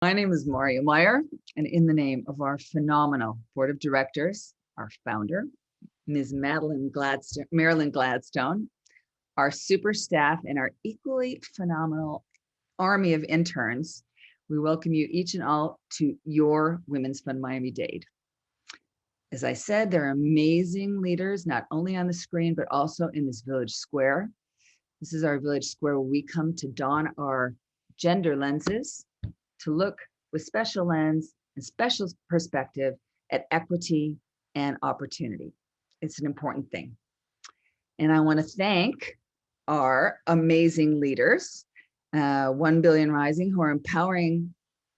My name is Maria Meyer, and in the name of our phenomenal board of directors, our founder, Ms. Marilyn Gladstone, our super staff, and our equally phenomenal army of interns, we welcome you each and all to your Women's Fund Miami-Dade. As I said, there are amazing leaders, not only on the screen, but also in this village square. This is our village square where we come to don our gender lenses, to look with special lens and special perspective at equity and opportunity. It's an important thing. And I want to thank our amazing leaders, 1 Billion Rising, who are empowering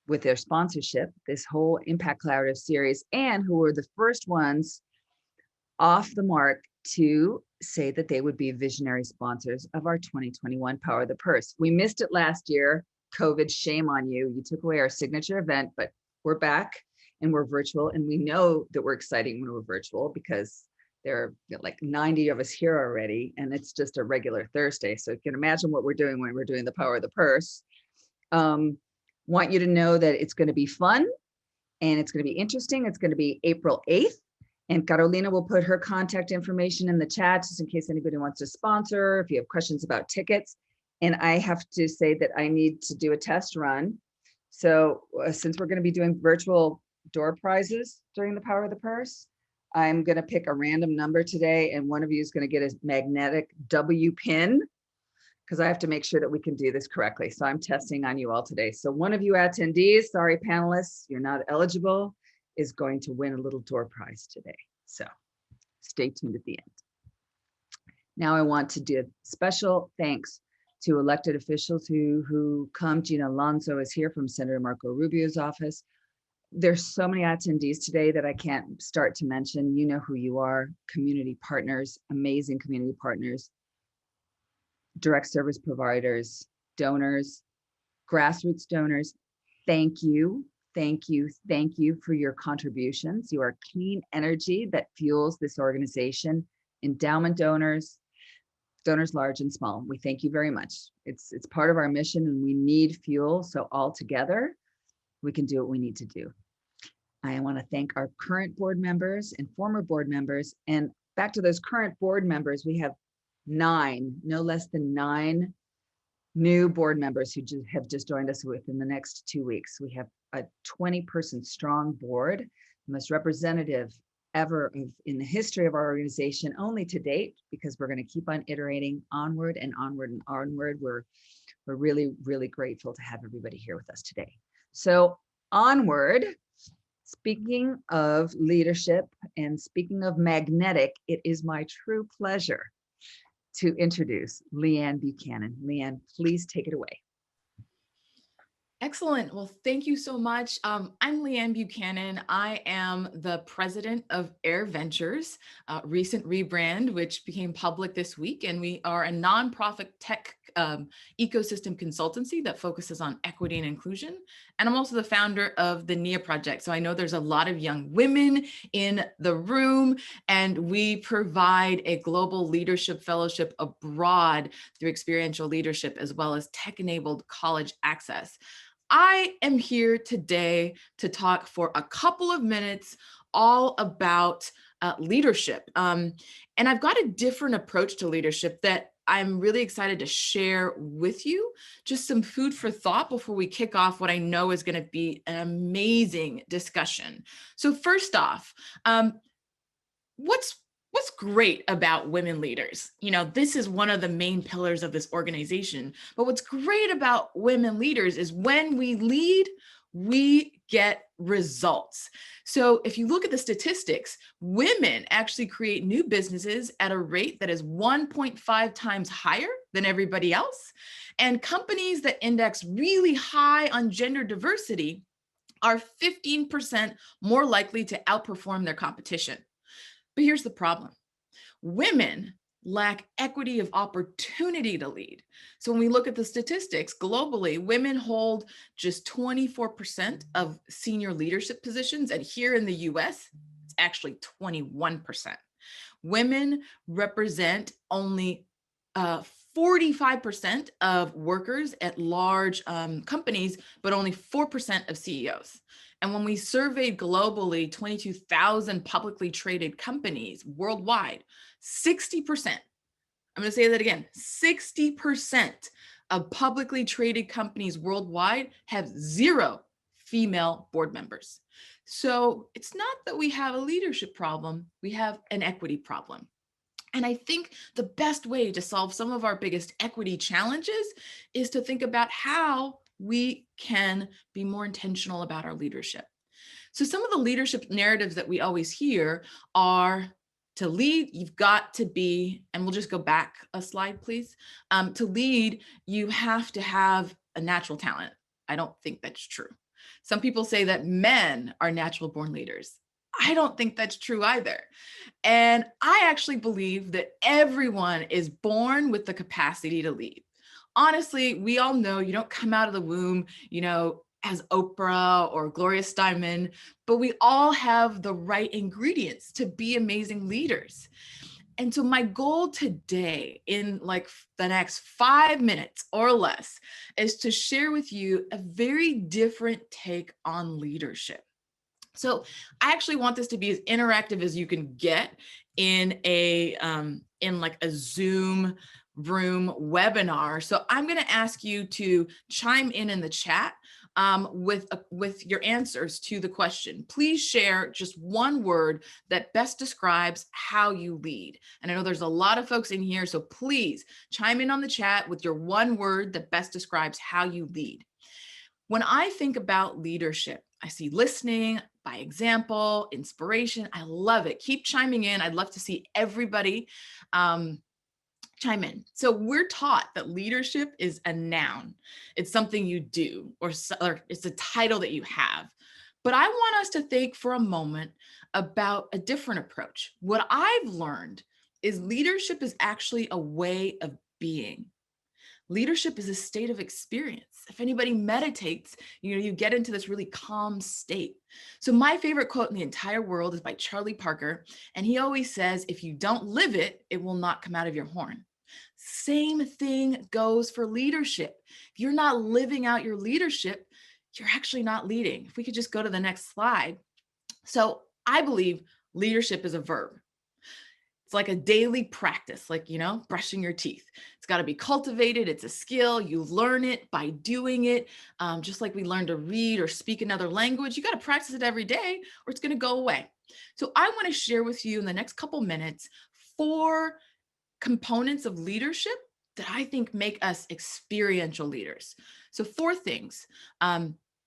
with their sponsorship this whole Impact Collaborative series, and who were the first ones off the mark to say that they would be visionary sponsors of our 2021 Power of the Purse. We missed it last year. COVID, shame on you. You took away our signature event, but we're back and we're virtual. And we know that we're exciting when we're virtual because there are like 90 of us here already, and it's just a regular Thursday. So you can imagine what we're doing when we're doing the Power of the Purse. Want you to know that it's going to be fun and it's going to be interesting. It's going to be April 8th. And Carolina will put her contact information in the chat just in case anybody wants to sponsor, if you have questions about tickets. And I have to say that I need to do a test run. So since we're going to be doing virtual door prizes during the Power of the Purse, I'm going to pick a random number today, and one of you is going to get a magnetic W pin because I have to make sure that we can do this correctly. So I'm testing on you all today. So one of you attendees, sorry panelists, you're not eligible, is going to win a little door prize today. So stay tuned at the end. Now I want to do special thanks to elected officials who come. Gina Alonso is here from Senator Marco Rubio's office. There's so many attendees today that I can't start to mention. You know who you are. Community partners, amazing community partners, direct service providers, donors, grassroots donors. Thank you, thank you, thank you for your contributions. You are clean energy that fuels this organization. Endowment donors, donors large and small, we thank you very much. It's part of our mission, and we need fuel. So all together, we can do what we need to do. I want to thank our current board members and former board members. And back to those current board members, we have 9, no less than 9 new board members who have just joined us within the next 2 weeks. We have a 20-person strong board, the most representative ever in the history of our organization, only to date, because we're going to keep on iterating onward and onward and onward. We're really, really grateful to have everybody here with us today. So onward, speaking of leadership and speaking of magnetic, it is my true pleasure to introduce Leanne Buchanan. Leanne, please take it away. Excellent. Well, thank you so much. I'm Leanne Buchanan. I am the president of Air Ventures, recent rebrand, which became public this week. And we are a nonprofit tech ecosystem consultancy that focuses on equity and inclusion. And I'm also the founder of the NIA Project. So I know there's a lot of young women in the room, and we provide a global leadership fellowship abroad through experiential leadership, as well as tech-enabled college access. I am here today to talk for a couple of minutes all about leadership. And I've got a different approach to leadership that I'm really excited to share with you. Just some food for thought before we kick off what I know is going to be an amazing discussion. So first off, what's great about women leaders? You know, this is one of the main pillars of this organization, but what's great about women leaders is when we lead, we get results. So if you look at the statistics, women actually create new businesses at a rate that is 1.5 times higher than everybody else. And companies that index really high on gender diversity are 15% more likely to outperform their competition. But here's the problem. Women lack equity of opportunity to lead. So when we look at the statistics globally, women hold just 24% of senior leadership positions. And here in the US, it's actually 21%. Women represent only 45% of workers at large companies, but only 4% of CEOs. And when we surveyed globally 22,000 publicly traded companies worldwide, 60%, I'm going to say that again, 60% of publicly traded companies worldwide have 0 female board members. So it's not that we have a leadership problem, we have an equity problem. And I think the best way to solve some of our biggest equity challenges is to think about how we can be more intentional about our leadership. So some of the leadership narratives that we always hear are, to lead, you've got to be, and we'll just go back a slide, please. To lead, you have to have a natural talent. I don't think that's true. Some people say that men are natural born leaders. I don't think that's true either. And I actually believe that everyone is born with the capacity to lead. Honestly, we all know you don't come out of the womb, as Oprah or Gloria Steinem, but we all have the right ingredients to be amazing leaders. And so my goal today, in like the next 5 minutes or less, is to share with you a very different take on leadership. So I actually want this to be as interactive as you can get in a Zoom room webinar. So I'm going to ask you to chime in the chat with your answers to the question. Please share just one word that best describes how you lead. And I know there's a lot of folks in here, so please chime in on the chat with your one word that best describes how you lead. When I think about leadership, I see listening, by example, inspiration. I love it. Keep chiming in. I'd love to see everybody chime in. So we're taught that leadership is a noun. It's something you do, or it's a title that you have. But I want us to think for a moment about a different approach. What I've learned is leadership is actually a way of being. Leadership is a state of experience. If anybody meditates, you get into this really calm state. So my favorite quote in the entire world is by Charlie Parker. And he always says, if you don't live it, it will not come out of your horn. Same thing goes for leadership. If you're not living out your leadership, you're actually not leading. If we could just go to the next slide. So I believe leadership is a verb. It's like a daily practice, like, brushing your teeth. It's got to be cultivated. It's a skill. You learn it by doing it. Just like we learn to read or speak another language, you got to practice it every day or it's going to go away. So I want to share with you in the next couple minutes 4 components of leadership that I think make us experiential leaders. So 4 things: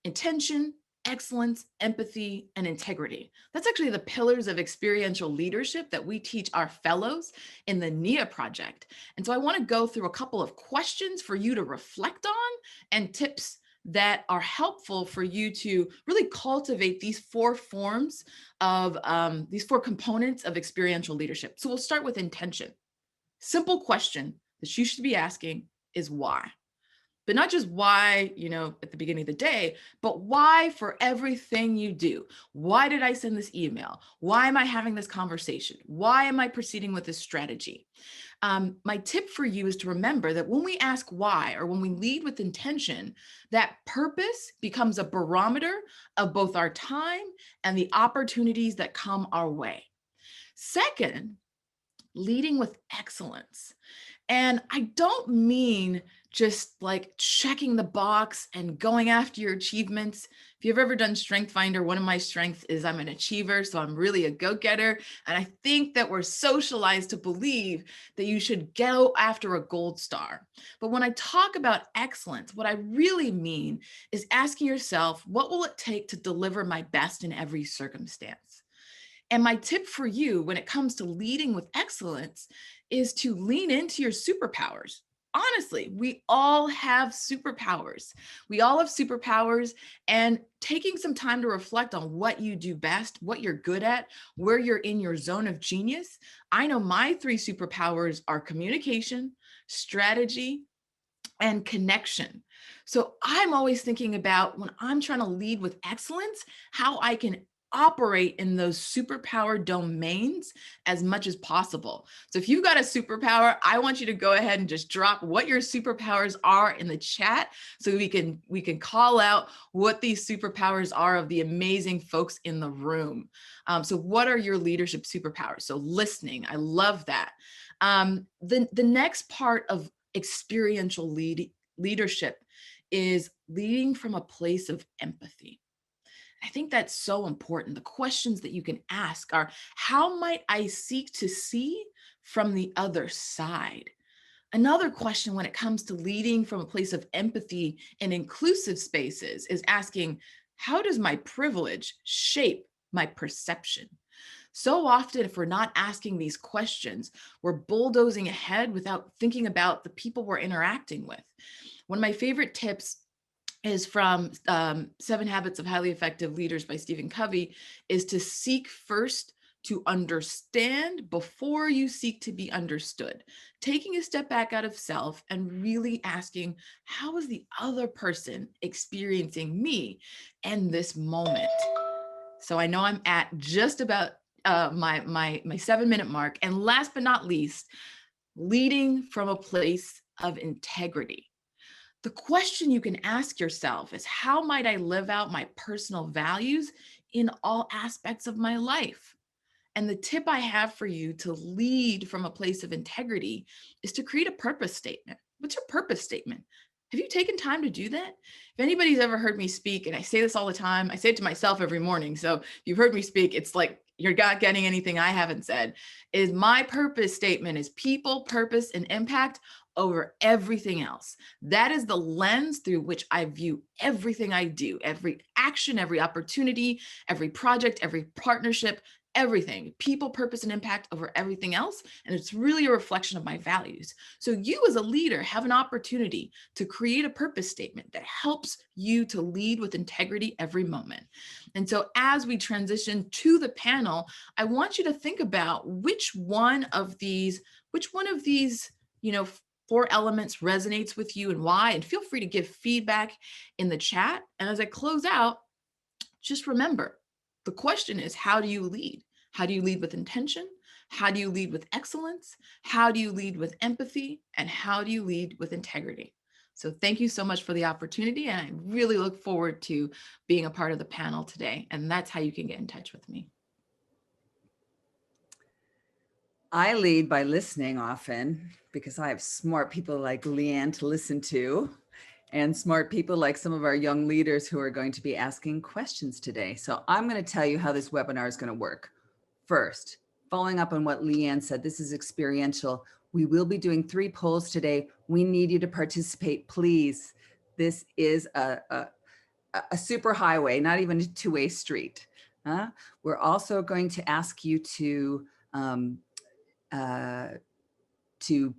intention, excellence, empathy, and integrity. That's actually the pillars of experiential leadership that we teach our fellows in the NIA project. And so I want to go through a couple of questions for you to reflect on and tips that are helpful for you to really cultivate these 4 forms of these 4 components of experiential leadership. So we'll start with intention. Simple question that you should be asking is why? But not just why, at the beginning of the day, but why for everything you do. Why did I send this email? Why am I having this conversation? Why am I proceeding with this strategy? My tip for you is to remember that when we ask why, or when we lead with intention, that purpose becomes a barometer of both our time and the opportunities that come our way. Second, leading with excellence. And I don't mean just like checking the box and going after your achievements. If you've ever done Strength Finder, one of my strengths is I'm an achiever, so I'm really a go-getter. And I think that we're socialized to believe that you should go after a gold star. But when I talk about excellence, what I really mean is asking yourself, what will it take to deliver my best in every circumstance? And my tip for you when it comes to leading with excellence is to lean into your superpowers. Honestly, we all have superpowers. We all have superpowers, and taking some time to reflect on what you do best, what you're good at, where you're in your zone of genius. I know my 3 superpowers are communication, strategy, and connection. So I'm always thinking about, when I'm trying to lead with excellence, how I can operate in those superpower domains as much as possible. So if you've got a superpower, I want you to go ahead and just drop what your superpowers are in the chat so we can call out what these superpowers are of the amazing folks in the room. So what are your leadership superpowers? So listening, I love that. The next part of experiential leadership is leading from a place of empathy. I think that's so important. The questions that you can ask are, how might I seek to see from the other side? Another question when it comes to leading from a place of empathy in inclusive spaces is asking, how does my privilege shape my perception? So often, if we're not asking these questions, we're bulldozing ahead without thinking about the people we're interacting with. One of my favorite tips is from 7 Habits of Highly Effective Leaders by Stephen Covey, is to seek first to understand before you seek to be understood. Taking a step back out of self and really asking, how is the other person experiencing me and this moment? So I know I'm at just about my 7-minute mark. And last but not least, leading from a place of integrity. The question you can ask yourself is, how might I live out my personal values in all aspects of my life? And the tip I have for you to lead from a place of integrity is to create a purpose statement. What's your purpose statement? Have you taken time to do that? If anybody's ever heard me speak, and I say this all the time, I say it to myself every morning. So if you've heard me speak, it's like you're not getting anything I haven't said. Is my purpose statement is people, purpose, and impact over everything else. That is the lens through which I view everything I do, every action, every opportunity, every project, every partnership, everything. People, purpose, and impact over everything else. And it's really a reflection of my values. So you as a leader have an opportunity to create a purpose statement that helps you to lead with integrity every moment. And so as we transition to the panel, I want you to think about which one of these, you know, 4 elements resonates with you and why, and feel free to give feedback in the chat. And as I close out, just remember, the question is, how do you lead? How do you lead with intention? How do you lead with excellence? How do you lead with empathy? And how do you lead with integrity? So thank you so much for the opportunity. And I really look forward to being a part of the panel today. And that's how you can get in touch with me. I lead by listening often because I have smart people like Leanne to listen to, and smart people like some of our young leaders who are going to be asking questions today. So I'm going to tell you how this webinar is going to work. First, following up on what Leanne said, this is experiential. We will be doing 3 polls today. We need you to participate, please. This is a super highway, not even a 2-way street. We're also going to ask you to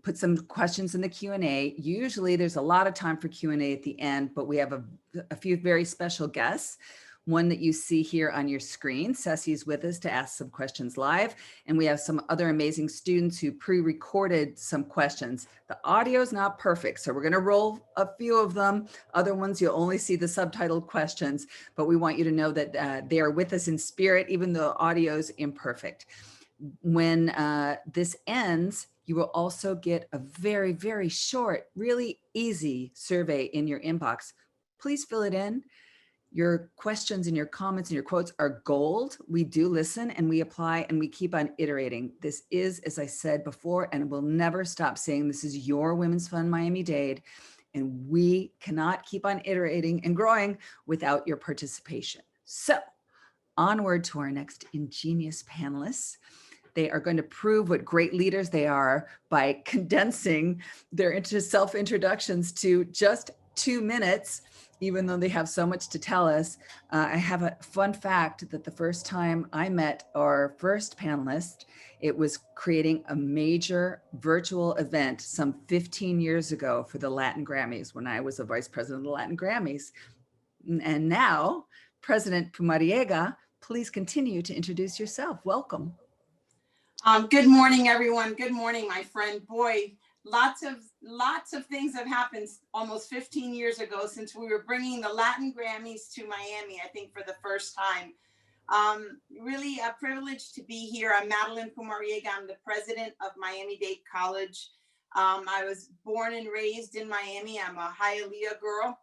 put some questions in the Q&A. Usually there's a lot of time for Q&A at the end, but we have a few very special guests. One that you see here on your screen, Ceci's with us to ask some questions live. And we have some other amazing students who pre-recorded some questions. The audio is not perfect, so we're gonna roll a few of them. Other ones, you'll only see the subtitled questions, but we want you to know that they are with us in spirit, even though audio is imperfect. When this ends, you will also get a very, very short, really easy survey in your inbox. Please fill it in. Your questions and your comments and your quotes are gold. We do listen and we apply and we keep on iterating. This is, as I said before, and we'll never stop saying, this is your Women's Fund Miami-Dade, and we cannot keep on iterating and growing without your participation. So onward to our next ingenious panelists. They are going to prove what great leaders they are by condensing their self-introductions to just 2 minutes, even though they have so much to tell us. I have a fun fact that the first time I met our first panelist, it was creating a major virtual event some 15 years ago for the Latin Grammys when I was a vice president of the Latin Grammys. And now, President Pumariega, please continue to introduce yourself. Welcome. Good morning, everyone. Good morning, my friend. Boy, lots of things have happened almost 15 years ago since we were bringing the Latin Grammys to Miami, I think for the first time. Really a privilege to be here. I'm Madeline Pumariega. I'm the president of Miami-Dade College. I was born and raised in Miami. I'm a Hialeah girl.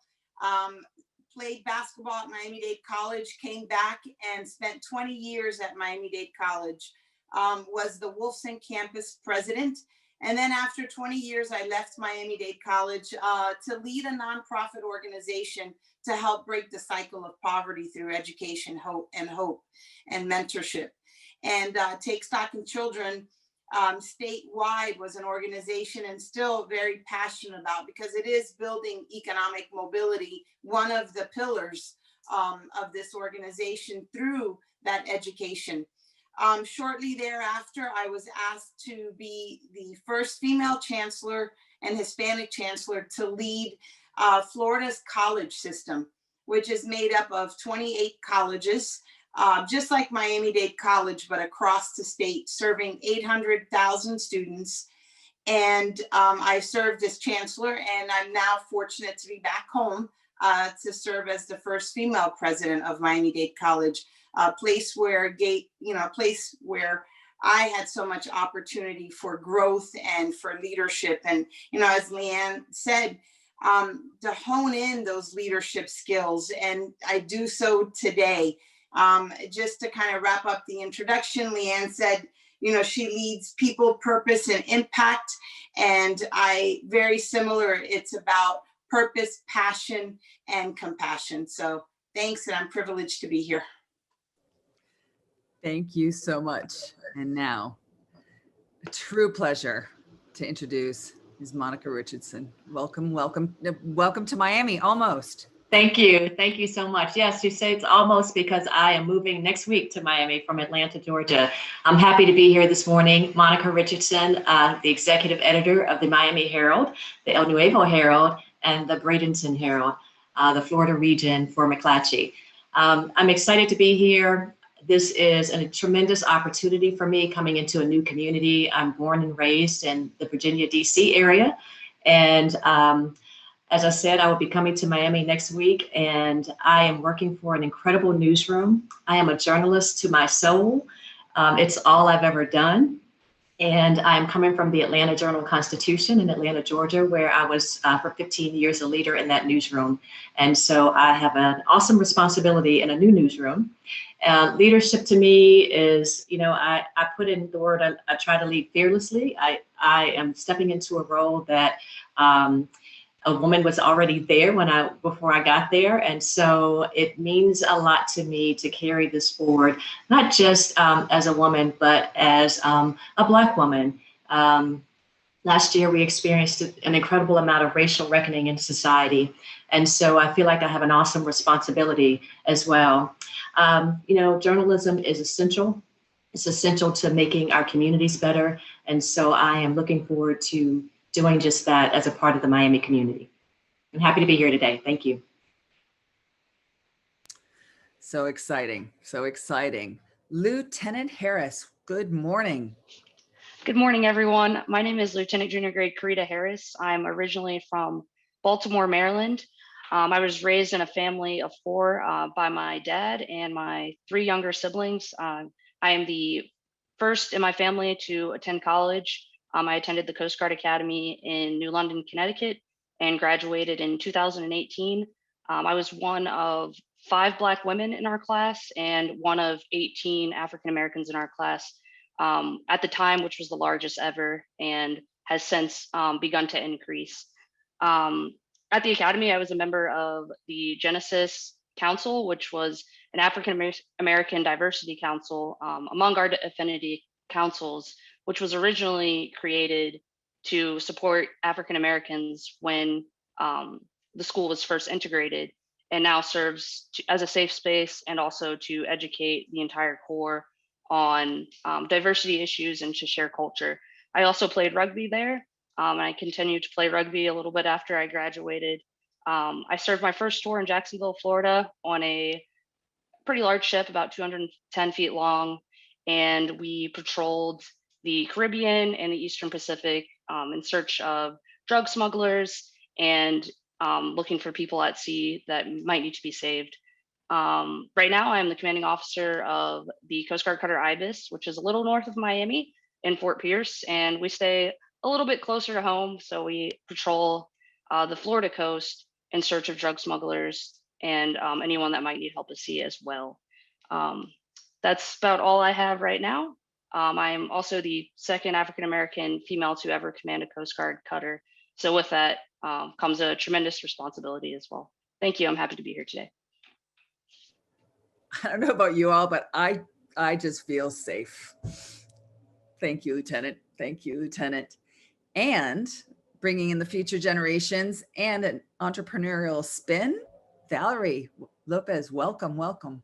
Played basketball at Miami-Dade College, came back and spent 20 years at Miami-Dade College. Was the Wolfson campus president. And then after 20 years, I left Miami-Dade College to lead a nonprofit organization to help break the cycle of poverty through education, hope and mentorship. And Take Stock in Children statewide was an organization and still very passionate about, because it is building economic mobility, one of the pillars of this organization through that education. Shortly thereafter, I was asked to be the first female chancellor and Hispanic chancellor to lead Florida's college system, which is made up of 28 colleges, just like Miami-Dade College, but across the state, serving 800,000 students. And I served as chancellor, and I'm now fortunate to be back home to serve as the first female president of Miami-Dade College, a place where I had so much opportunity for growth and for leadership. And, as Leanne said, to hone in those leadership skills. And I do so today. Just to kind of wrap up the introduction, Leanne said, she leads people, purpose, and impact. And very similar, it's about purpose, passion, and compassion. So thanks, and I'm privileged to be here. Thank you so much. And now, a true pleasure to introduce Ms. Monica Richardson. Welcome to Miami, almost. Thank you. Thank you so much. Yes, you say it's almost, because I am moving next week to Miami from Atlanta, Georgia. I'm happy to be here this morning. Monica Richardson, the executive editor of the Miami Herald, the El Nuevo Herald, and the Bradenton Herald, the Florida region for McClatchy. I'm excited to be here. This is a tremendous opportunity for me coming into a new community. I'm born and raised in the Virginia, DC area. And as I said, I will be coming to Miami next week, and I am working for an incredible newsroom. I am a journalist to my soul. It's all I've ever done. And I'm coming from the Atlanta Journal-Constitution in Atlanta, Georgia, where I was for 15 years a leader in that newsroom. And so I have an awesome responsibility in a new newsroom. Leadership to me is, I put in the word, I try to lead fearlessly. I am stepping into a role that a woman was already there before I got there. And so it means a lot to me to carry this forward, not just as a woman, but as a Black woman. Last year, we experienced an incredible amount of racial reckoning in society. And so I feel like I have an awesome responsibility as well. Journalism is essential. It's essential to making our communities better. And so I am looking forward to doing just that as a part of the Miami community. I'm happy to be here today. Thank you. So exciting. So exciting. Lieutenant Harris, good morning. Good morning, everyone. My name is Lieutenant Junior Grade Karita Harris. I'm originally from Baltimore, Maryland. I was raised in a family of 4 by my dad and my 3 younger siblings. I am the first in my family to attend college. I attended the Coast Guard Academy in New London, Connecticut, and graduated in 2018. I was one of 5 Black women in our class and one of 18 African Americans in our class at the time, which was the largest ever and has since begun to increase. At the Academy, I was a member of the Genesis Council, which was an African American diversity council among our affinity councils, which was originally created to support African Americans when the school was first integrated, and now serves as a safe space and also to educate the entire Corps on diversity issues and to share culture. I also played rugby there. And I continued to play rugby a little bit after I graduated. I served my first tour in Jacksonville, Florida on a pretty large ship, about 210 feet long. And we patrolled the Caribbean and the Eastern Pacific in search of drug smugglers and looking for people at sea that might need to be saved. Right now, I am the commanding officer of the Coast Guard Cutter Ibis, which is a little north of Miami in Fort Pierce, and we stay a little bit closer to home. So we patrol the Florida coast in search of drug smugglers and anyone that might need help at sea as well. That's about all I have right now. I'm also the second African-American female to ever command a Coast Guard cutter. So with that comes a tremendous responsibility as well. Thank you. I'm happy to be here today. I don't know about you all, but I just feel safe. Thank you, Lieutenant. Thank you, Lieutenant. And bringing in the future generations and an entrepreneurial spin, Valerie Lopez, welcome, welcome.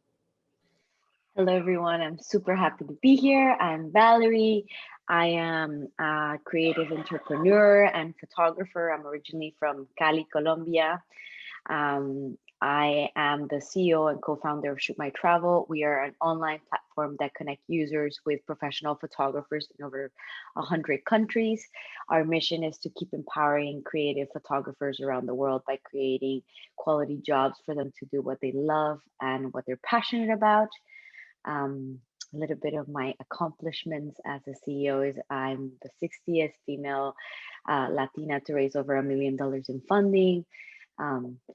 Hello, everyone. I'm super happy to be here. I'm Valerie. I am a creative entrepreneur and photographer. I'm originally from Cali, Colombia. I am the CEO and co-founder of Shoot My Travel. We are an online platform that connects users with professional photographers in over 100 countries. Our mission is to keep empowering creative photographers around the world by creating quality jobs for them to do what they love and what they're passionate about. A little bit of my accomplishments as a CEO is I'm the 60th female Latina to raise over $1 million in funding.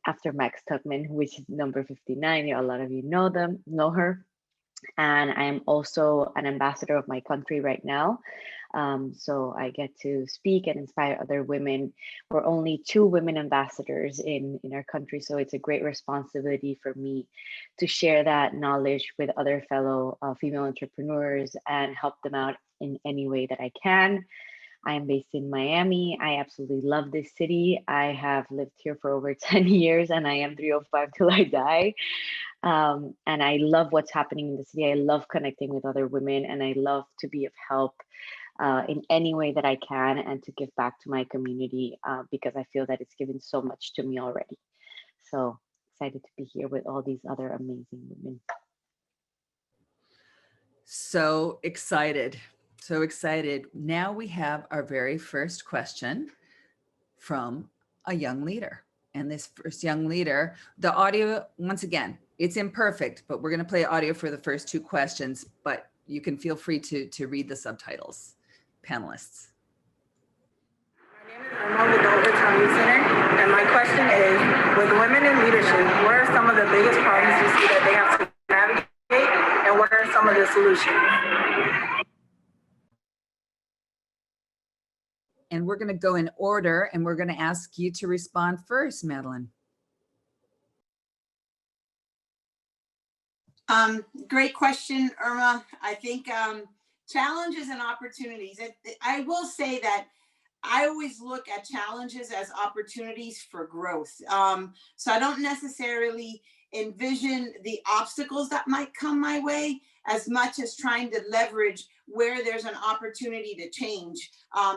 After Max Tuckman, which is number 59, a lot of you know her. And I am also an ambassador of my country right now. So I get to speak and inspire other women. We're only 2 women ambassadors in our country. So it's a great responsibility for me to share that knowledge with other fellow female entrepreneurs and help them out in any way that I can. I am based in Miami. I absolutely love this city. I have lived here for over 10 years and I am 305 till I die. And I love what's happening in the city. I love connecting with other women and I love to be of help in any way that I can and to give back to my community because I feel that it's given so much to me already. So excited to be here with all these other amazing women. So excited. So excited. Now we have our very first question from a young leader. And this first young leader, the audio, once again, it's imperfect, but we're going to play audio for the first 2 questions, but you can feel free to read the subtitles, panelists. My name is Emma with the Overtime Youth Center, and my question is, with women in leadership, what are some of the biggest problems you see that they have to navigate, and what are some of the solutions? And we're going to go in order and we're going to ask you to respond first, Madeline. Great question, Irma. I think challenges and opportunities. I will say that I always look at challenges as opportunities for growth. So I don't necessarily envision the obstacles that might come my way as much as trying to leverage where there's an opportunity to change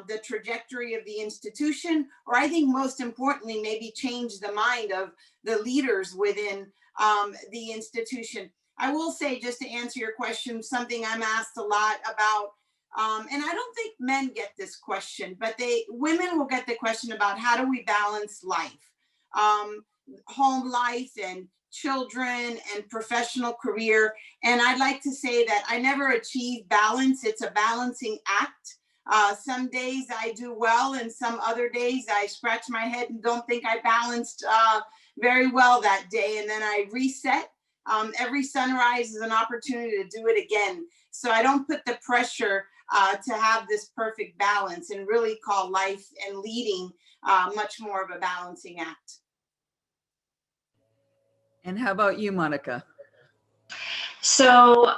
the trajectory of the institution, or I think most importantly, maybe change the mind of the leaders within the institution. I will say, just to answer your question, something I'm asked a lot about, and I don't think men get this question, but women will get the question about how do we balance life, home life and children and professional career. And I'd like to say that I never achieve balance. It's a balancing act. Some days I do well and some other days I scratch my head and don't think I balanced very well that day. And then I reset. Every sunrise is an opportunity to do it again. So I don't put the pressure to have this perfect balance and really call life and leading much more of a balancing act. And how about you, Monica? So,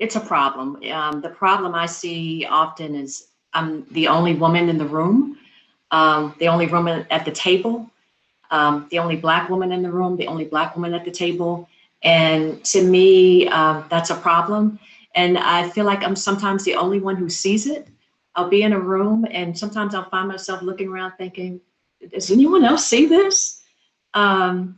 it's a problem. The problem I see often is I'm the only woman in the room, the only woman at the table, the only Black woman in the room, the only Black woman at the table. And to me, that's a problem. And I feel like I'm sometimes the only one who sees it. I'll be in a room and sometimes I'll find myself looking around thinking, does anyone else see this? As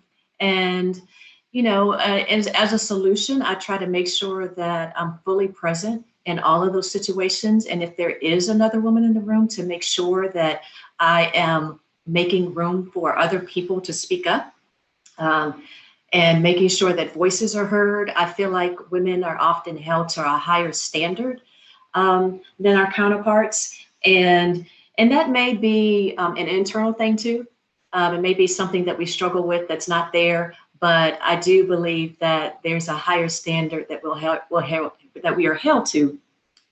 a solution, I try to make sure that I'm fully present in all of those situations. And if there is another woman in the room, to make sure that I am making room for other people to speak up. and making sure that voices are heard. I feel like women are often held to a higher standard than our counterparts. And that may be an internal thing too. It may be something that we struggle with that's not there, but I do believe that there's a higher standard that that we are held to,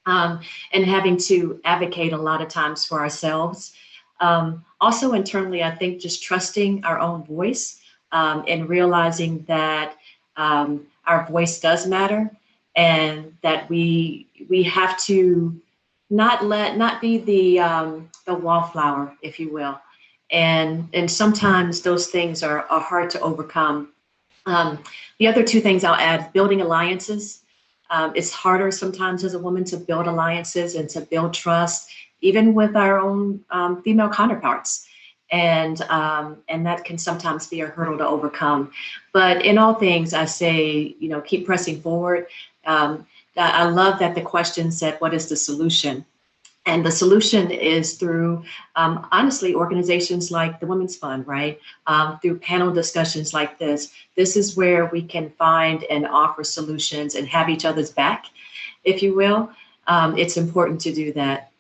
and having to advocate a lot of times for ourselves. Also internally, I think just trusting our own voice, and realizing that our voice does matter, and that we have to not be the wallflower, if you will. And sometimes those things are hard to overcome. The other two things I'll add: building alliances. It's harder sometimes as a woman to build alliances and to build trust, even with our own female counterparts. And that can sometimes be a hurdle to overcome. But in all things, I say, keep pressing forward. I love that the question said, what is the solution? And the solution is through, honestly, organizations like the Women's Fund, right? Through panel discussions like this. This is where we can find and offer solutions and have each other's back, if you will. It's important to do that.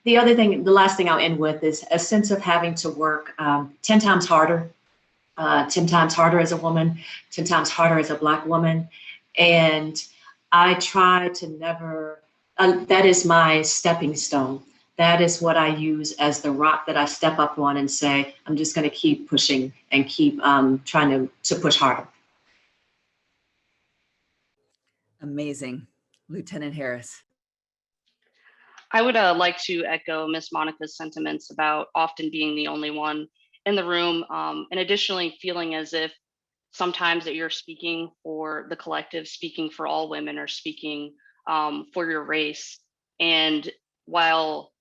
The last thing I'll end with is a sense of having to work 10 times harder, 10 times harder as a woman, 10 times harder as a Black woman. And I try to never, that is my stepping stone. That is what I use as the rock that I step up on and say, I'm just going to keep pushing and keep trying to push harder. Amazing. Lieutenant Harris. I would like to echo Miss Monica's sentiments about often being the only one in the room, and additionally feeling as if sometimes that you're speaking for the collective, speaking for all women, or speaking for your race. And while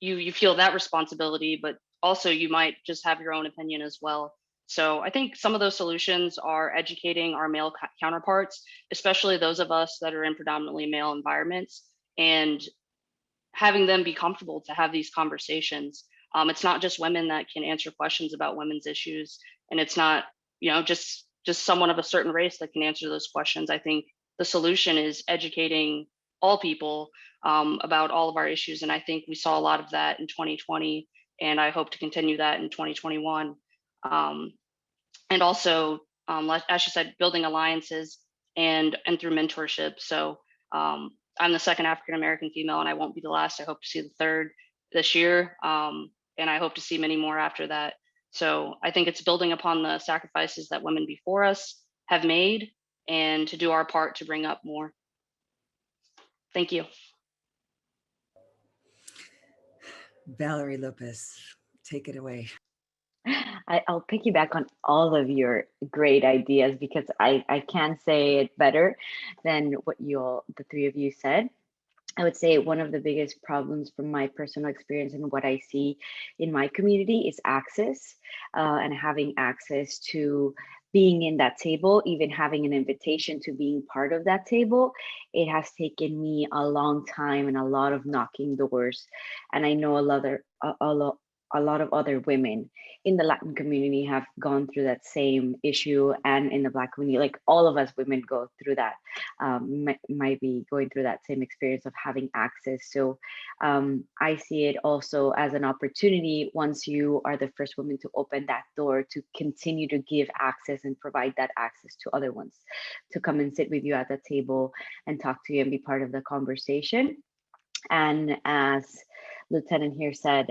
you feel that responsibility, but also you might just have your own opinion as well. So I think some of those solutions are educating our male counterparts, especially those of us that are in predominantly male environments, and having them be comfortable to have these conversations. It's not just women that can answer questions about women's issues, and it's not, just someone of a certain race that can answer those questions. I think the solution is educating all people about all of our issues, and I think we saw a lot of that in 2020, and I hope to continue that in 2021. And also, as she said, building alliances and through mentorship. So I'm the second African-American female, and I won't be the last. I hope to see the third this year, and I hope to see many more after that. So I think it's building upon the sacrifices that women before us have made, and to do our part to bring up more. Thank you. Valerie Lopez, take it away. I'll piggyback on all of your great ideas, because I can't say it better than what the three of you said. I would say one of the biggest problems from my personal experience and what I see in my community is access, and having access to being in that table, even having an invitation to being part of that table. It has taken me a long time and a lot of knocking doors. And I know a lot of other women in the Latin community have gone through that same issue, and in the Black community, like all of us women go through that, might be going through that same experience of having access. So I see it also as an opportunity, once you are the first woman to open that door, to continue to give access and provide that access to other ones, to come and sit with you at the table and talk to you and be part of the conversation. And as Lieutenant here said,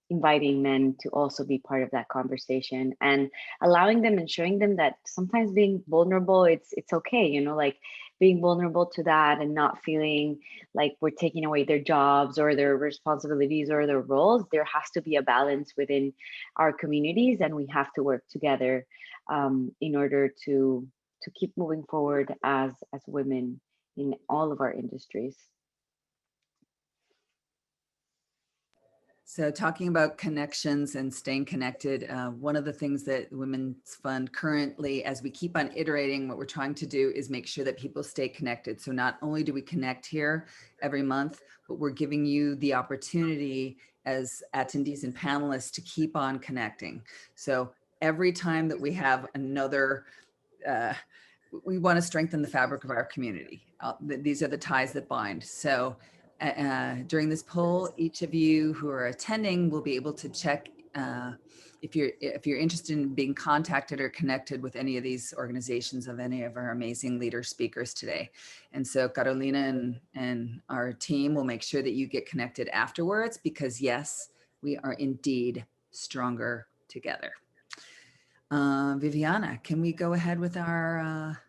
inviting men to also be part of that conversation, and allowing them and showing them that sometimes being vulnerable, it's okay, like being vulnerable to that, and not feeling like we're taking away their jobs or their responsibilities or their roles. There has to be a balance within our communities, and we have to work together in order to keep moving forward as women in all of our industries. So talking about connections and staying connected, one of the things that Women's Fund currently, as we keep on iterating, what we're trying to do is make sure that people stay connected. So not only do we connect here every month, but we're giving you the opportunity as attendees and panelists to keep on connecting. So every time that we have another, we want to strengthen the fabric of our community. These are the ties that bind. So during this poll, each of you who are attending will be able to check if you're interested in being contacted or connected with any of these organizations of any of our amazing leader speakers today. And so Carolina and our team will make sure that you get connected afterwards, because yes, we are indeed stronger together. Viviana, can we go ahead with our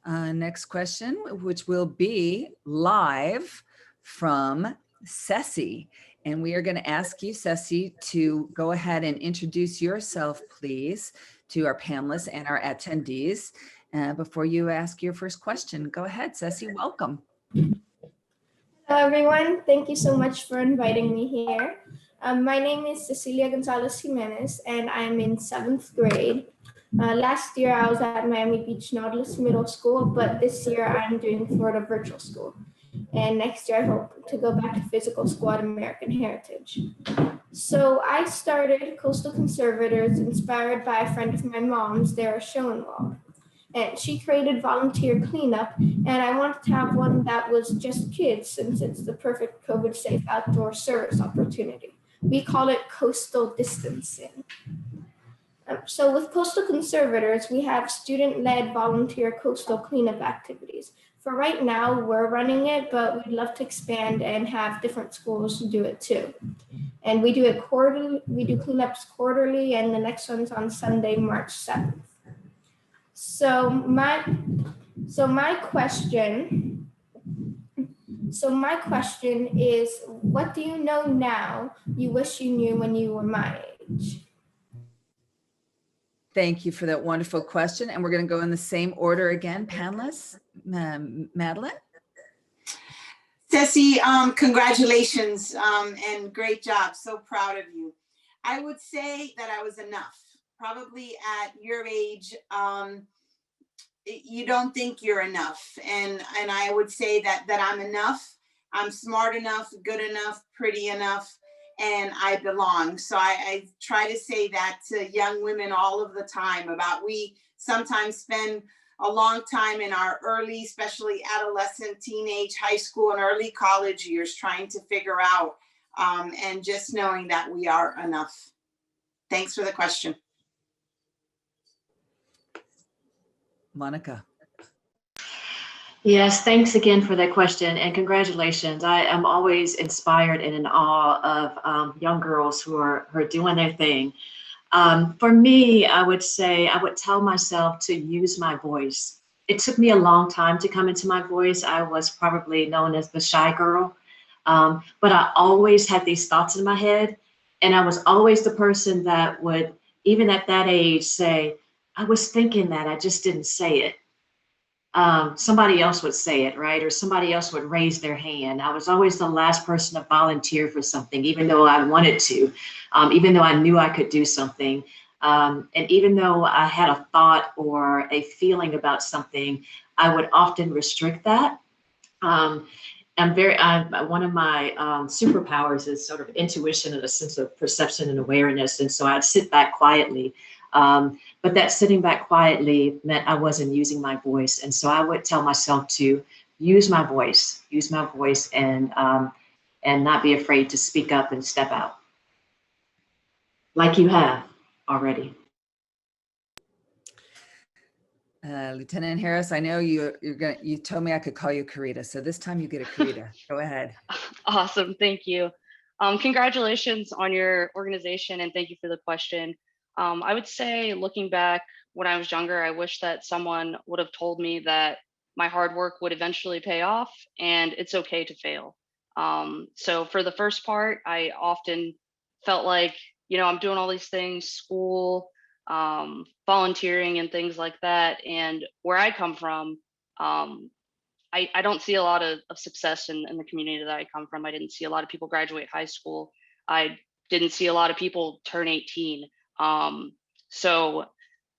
next question, which will be live from Ceci. And we are going to ask you, Ceci, to go ahead and introduce yourself, please, to our panelists and our attendees before you ask your first question. Go ahead, Ceci, welcome. Hello, everyone. Thank you so much for inviting me here. My name is Cecilia Gonzalez Jimenez, and I'm in 7th grade. Last year, I was at Miami Beach Nautilus Middle School, but this year I'm doing Florida Virtual School. And next year, I hope to go back to physical school at American Heritage. So I started Coastal Conservators inspired by a friend of my mom's, Dara Schoenwald. And she created volunteer cleanup, and I wanted to have one that was just kids, since it's the perfect COVID-safe outdoor service opportunity. We call it coastal distancing. So with Coastal Conservators, we have student-led volunteer coastal cleanup activities. For right now, we're running it, but we'd love to expand and have different schools do it too. And we do it quarterly. We do cleanups quarterly, and the next one's on Sunday, March 7th. So my question is, what do you know now you wish you knew when you were my age? Thank you for that wonderful question. And we're going to go in the same order again, panelists. Madeline? Ceci, congratulations and great job. So proud of you. I would say that I was enough. Probably at your age, you don't think you're enough. And I would say that I'm enough. I'm smart enough, good enough, pretty enough, and I belong. So I try to say that to young women all of the time about we sometimes spend a long time in our early, especially adolescent, teenage, high school, and early college years trying to figure out and just knowing that we are enough. Thanks for the question. Monica. Yes, thanks again for that question and congratulations. I am always inspired and in awe of young girls who are doing their thing. For me, I would say I would tell myself to use my voice. It took me a long time to come into my voice. I was probably known as the shy girl, but I always had these thoughts in my head. And I was always the person that would, even at that age, say, I was thinking that, I just didn't say it. Somebody else would say it, right? Or somebody else would raise their hand. I was always the last person to volunteer for something, even though I wanted to, even though I knew I could do something. And even though I had a thought or a feeling about something, I would often restrict that. One of my superpowers is sort of intuition and a sense of perception and awareness. And so I'd sit back quietly. But that sitting back quietly meant I wasn't using my voice. And so I would tell myself to use my voice and not be afraid to speak up and step out. Like you have already. Lieutenant Harris, I know you told me I could call you Karita. So this time you get a Karita. Go ahead. Awesome. Thank you. Congratulations on your organization and thank you for the question. I would say looking back when I was younger, I wish that someone would have told me that my hard work would eventually pay off and it's okay to fail. So for the first part, I often felt like, I'm doing all these things, school, volunteering and things like that. And where I come from, I don't see a lot of success in the community that I come from. I didn't see a lot of people graduate high school. I didn't see a lot of people turn 18. So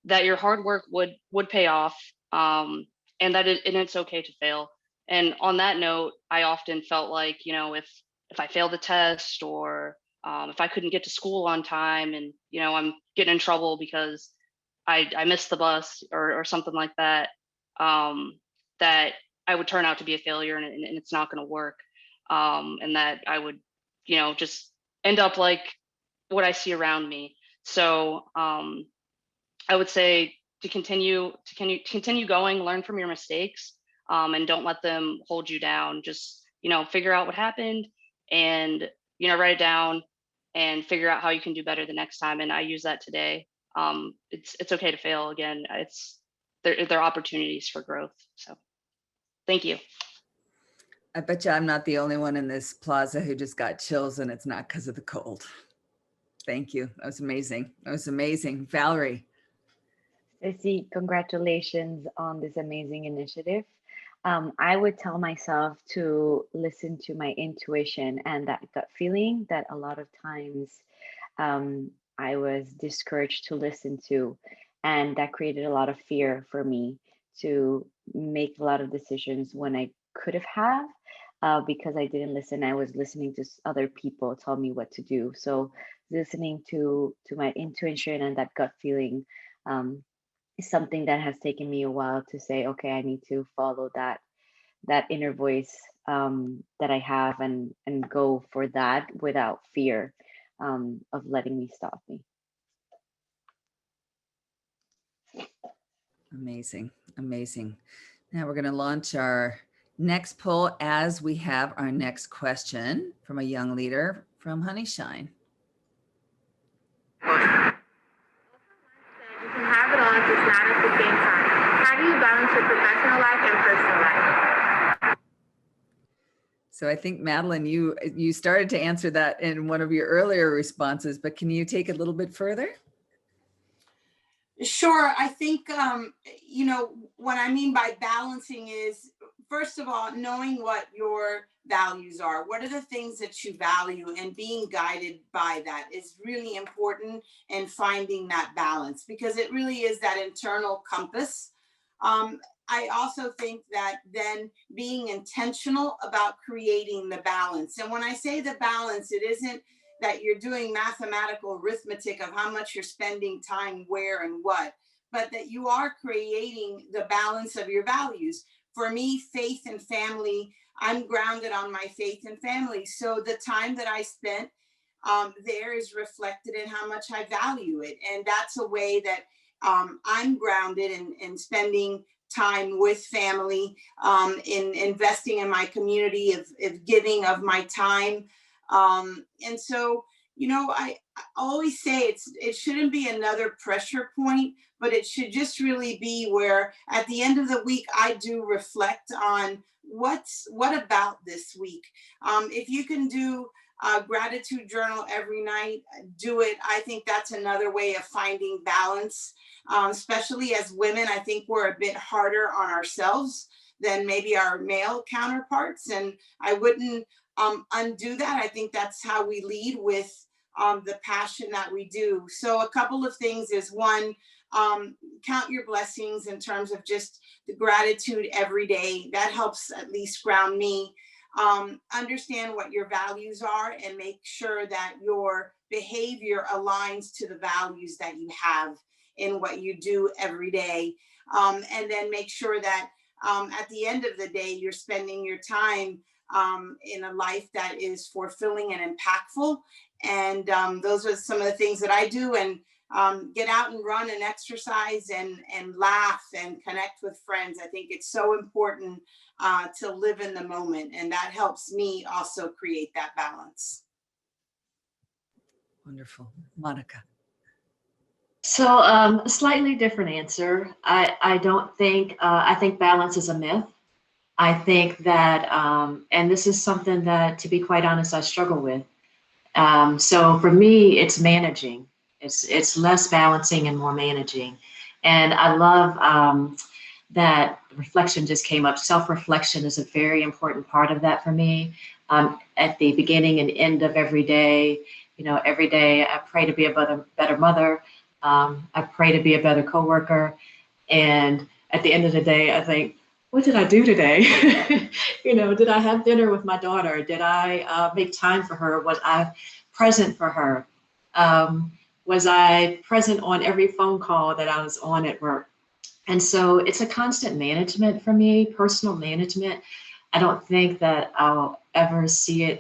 that your hard work would pay off, and that it's okay to fail. And on that note, I often felt like, if I failed the test or If I couldn't get to school on time and, I'm getting in trouble because I missed the bus or something like that, that I would turn out to be a failure and it's not going to work. And that I would, just end up like what I see around me. So I would say to continue going, learn from your mistakes, and don't let them hold you down. Just, figure out what happened and, write it down and figure out how you can do better the next time. And I use that today. It's okay to fail again. There are opportunities for growth. So thank you. I bet you I'm not the only one in this plaza who just got chills, and it's not because of the cold. Thank you. That was amazing. That was amazing. Valerie. Ceci, congratulations on this amazing initiative. I would tell myself to listen to my intuition and that gut feeling that a lot of times I was discouraged to listen to. And that created a lot of fear for me to make a lot of decisions when I could have because I didn't listen. I was listening to other people tell me what to do. So listening to my intuition and that gut feeling is something that has taken me a while to say, okay, I need to follow that inner voice that I have and go for that without fear of letting me stop me. Amazing. Amazing. Now we're going to launch our next poll as we have our next question from a young leader from Honeyshine. You can have it all, just not at the same time. How do you balance your professional life and personal life? So I think, Madeline, you started to answer that in one of your earlier responses, but can you take it a little bit further? Sure. I think, what I mean by balancing is, first of all, knowing what your values are. What are the things that you value, and being guided by that is really important, and finding that balance, because it really is that internal compass. I also think that then being intentional about creating the balance. And when I say the balance, it isn't that you're doing mathematical arithmetic of how much you're spending time where and what, but that you are creating the balance of your values. For me, faith and family, I'm grounded on my faith and family. So the time that I spent there is reflected in how much I value it. And that's a way that I'm grounded in spending time with family, in investing in my community, of giving of my time. And so, I always say it shouldn't be another pressure point, but it should just really be where at the end of the week, I do reflect on what about this week. If you can do a gratitude journal every night, do it. I think that's another way of finding balance, especially as women. I think we're a bit harder on ourselves than maybe our male counterparts. And I wouldn't undo that. I think that's how we lead, with the passion that we do. So a couple of things is, one, count your blessings in terms of just the gratitude every day. That helps at least ground me. Understand what your values are and make sure that your behavior aligns to the values that you have in what you do every day. And then make sure that at the end of the day, you're spending your time in a life that is fulfilling and impactful. And those are some of the things that I do. And get out and run and exercise and laugh and connect with friends. I think it's so important to live in the moment. And that helps me also create that balance. Wonderful. Monica. So a slightly different answer. I don't think, I think balance is a myth. I think that, and this is something that, to be quite honest, I struggle with. So for me, it's managing. It's less balancing and more managing. And I love that reflection just came up. Self-reflection is a very important part of that for me. At the beginning and end of every day, every day I pray to be a better mother. I pray to be a better coworker. And at the end of the day, I think, what did I do today? Did I have dinner with my daughter? Did I make time for her? Was I present for her? Was I present on every phone call that I was on at work? And so it's a constant management for me, personal management. I don't think that I'll ever see it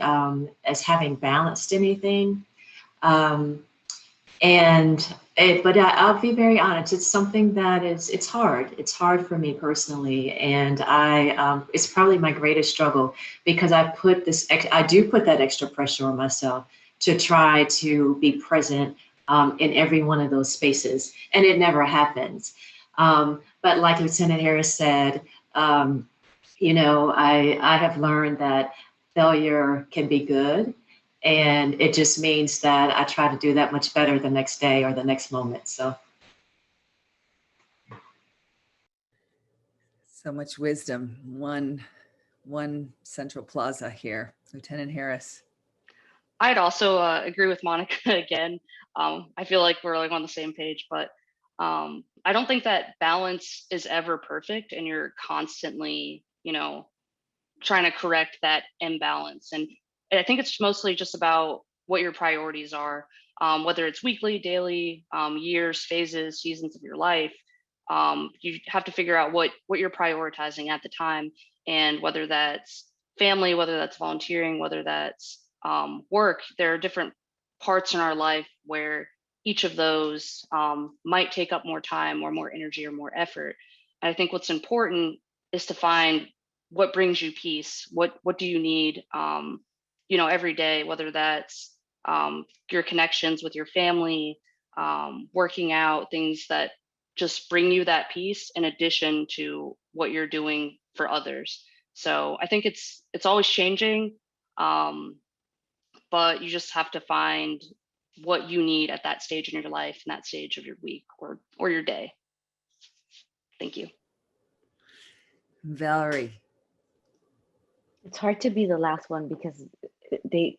as having balanced anything. But I'll be very honest, it's something that it's hard. It's hard for me personally. And it's probably my greatest struggle because I do put that extra pressure on myself to try to be present in every one of those spaces. And it never happens. But like Lieutenant Harris said, you know, I have learned that failure can be good. And it just means that I try to do that much better the next day or the next moment. So much wisdom. One central plaza here. Lieutenant Harris. I'd also agree with Monica again. I feel like we're like on the same page, but I don't think that balance is ever perfect, and you're constantly, you know, trying to correct that imbalance. And I think it's mostly just about what your priorities are, whether it's weekly, daily, years, phases, seasons of your life. You have to figure out what you're prioritizing at the time, and whether that's family, whether that's volunteering, whether that's work. There are different parts in our life where each of those might take up more time or more energy or more effort. And I think what's important is to find what brings you peace. What do you need, you know, every day, whether that's your connections with your family, working out, things that just bring you that peace in addition to what you're doing for others. So I think it's always changing, but you just have to find what you need at that stage in your life and that stage of your week or your day. Thank you. Valerie. It's hard to be the last one because they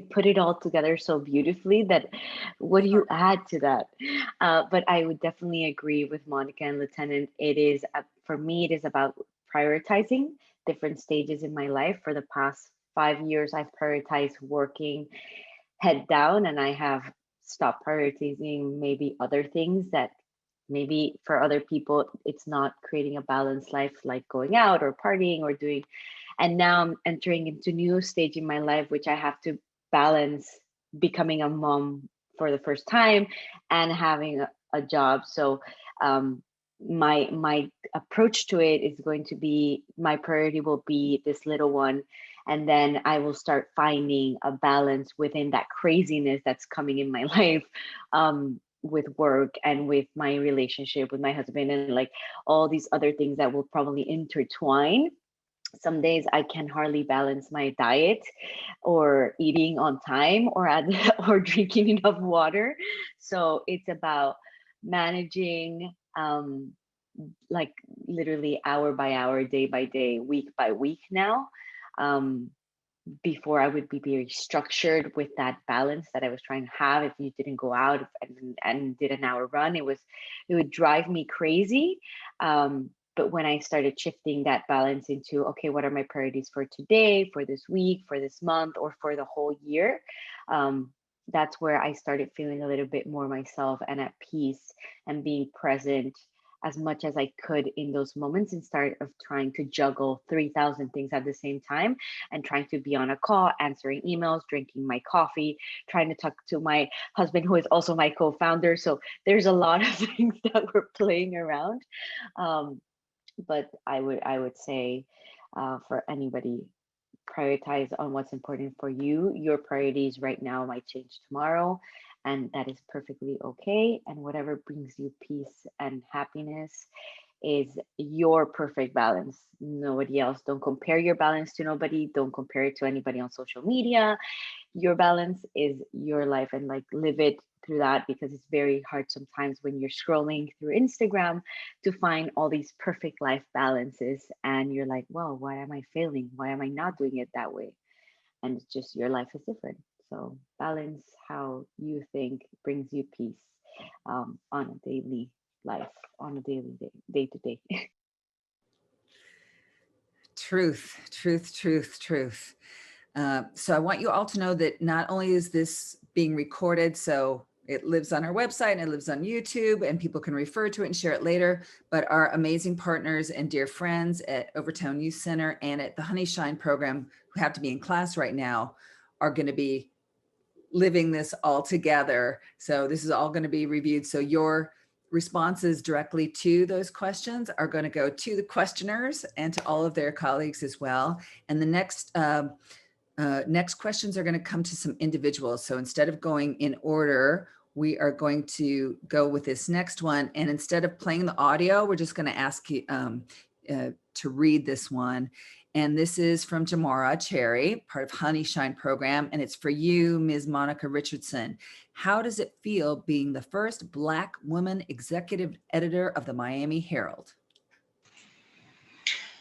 put it all together so beautifully that what do you add to that? But I would definitely agree with Monica and Lieutenant. It is, for me, it is about prioritizing different stages in my life. For the past 5 years, I've prioritized working head down, and I have stopped prioritizing maybe other things that maybe for other people, it's not creating a balanced life, like going out or partying or doing. And now I'm entering into a new stage in my life, which I have to balance becoming a mom for the first time and having a job. So my approach to it is going to be, my priority will be this little one. And then I will start finding a balance within that craziness that's coming in my life, with work and with my relationship with my husband and like all these other things that will probably intertwine. Some days I can hardly balance my diet or eating on time or drinking enough water. So it's about managing, like literally hour by hour, day by day, week by week now. Before I would be very structured with that balance that I was trying to have. If you didn't go out and did an hour run, it would drive me crazy. But when I started shifting that balance into, okay, what are my priorities for today, for this week, for this month, or for the whole year? That's where I started feeling a little bit more myself and at peace and being present as much as I could in those moments, instead of trying to juggle 3,000 things at the same time and trying to be on a call, answering emails, drinking my coffee, trying to talk to my husband, who is also my co-founder. So there's a lot of things that we're playing around. But I would say for anybody, prioritize on what's important for you. Your priorities right now might change tomorrow, and that is perfectly okay. And whatever brings you peace and happiness is your perfect balance. Nobody else. Don't compare your balance to nobody. Don't compare it to anybody on social media. Your balance is your life, and like live it through that, because it's very hard sometimes when you're scrolling through Instagram to find all these perfect life balances, and you're like, well, why am I failing? Why am I not doing it that way? And it's just, your life is different. So balance how you think brings you peace on a daily life, on a daily day to day. Truth. So I want you all to know that not only is this being recorded, so it lives on our website and it lives on YouTube and people can refer to it and share it later. But our amazing partners and dear friends at Overtown Youth Center and at the Honey Shine program, who have to be in class right now, are going to be living this all together. So this is all going to be reviewed. So your responses directly to those questions are going to go to the questioners and to all of their colleagues as well. And the next questions are going to come to some individuals. So instead of going in order, we are going to go with this next one. And instead of playing the audio, we're just going to ask you to read this one. And this is from Jamara Cherry, part of Honey Shine program. And it's for you, Ms. Monica Richardson. How does it feel being the first Black woman executive editor of the Miami Herald?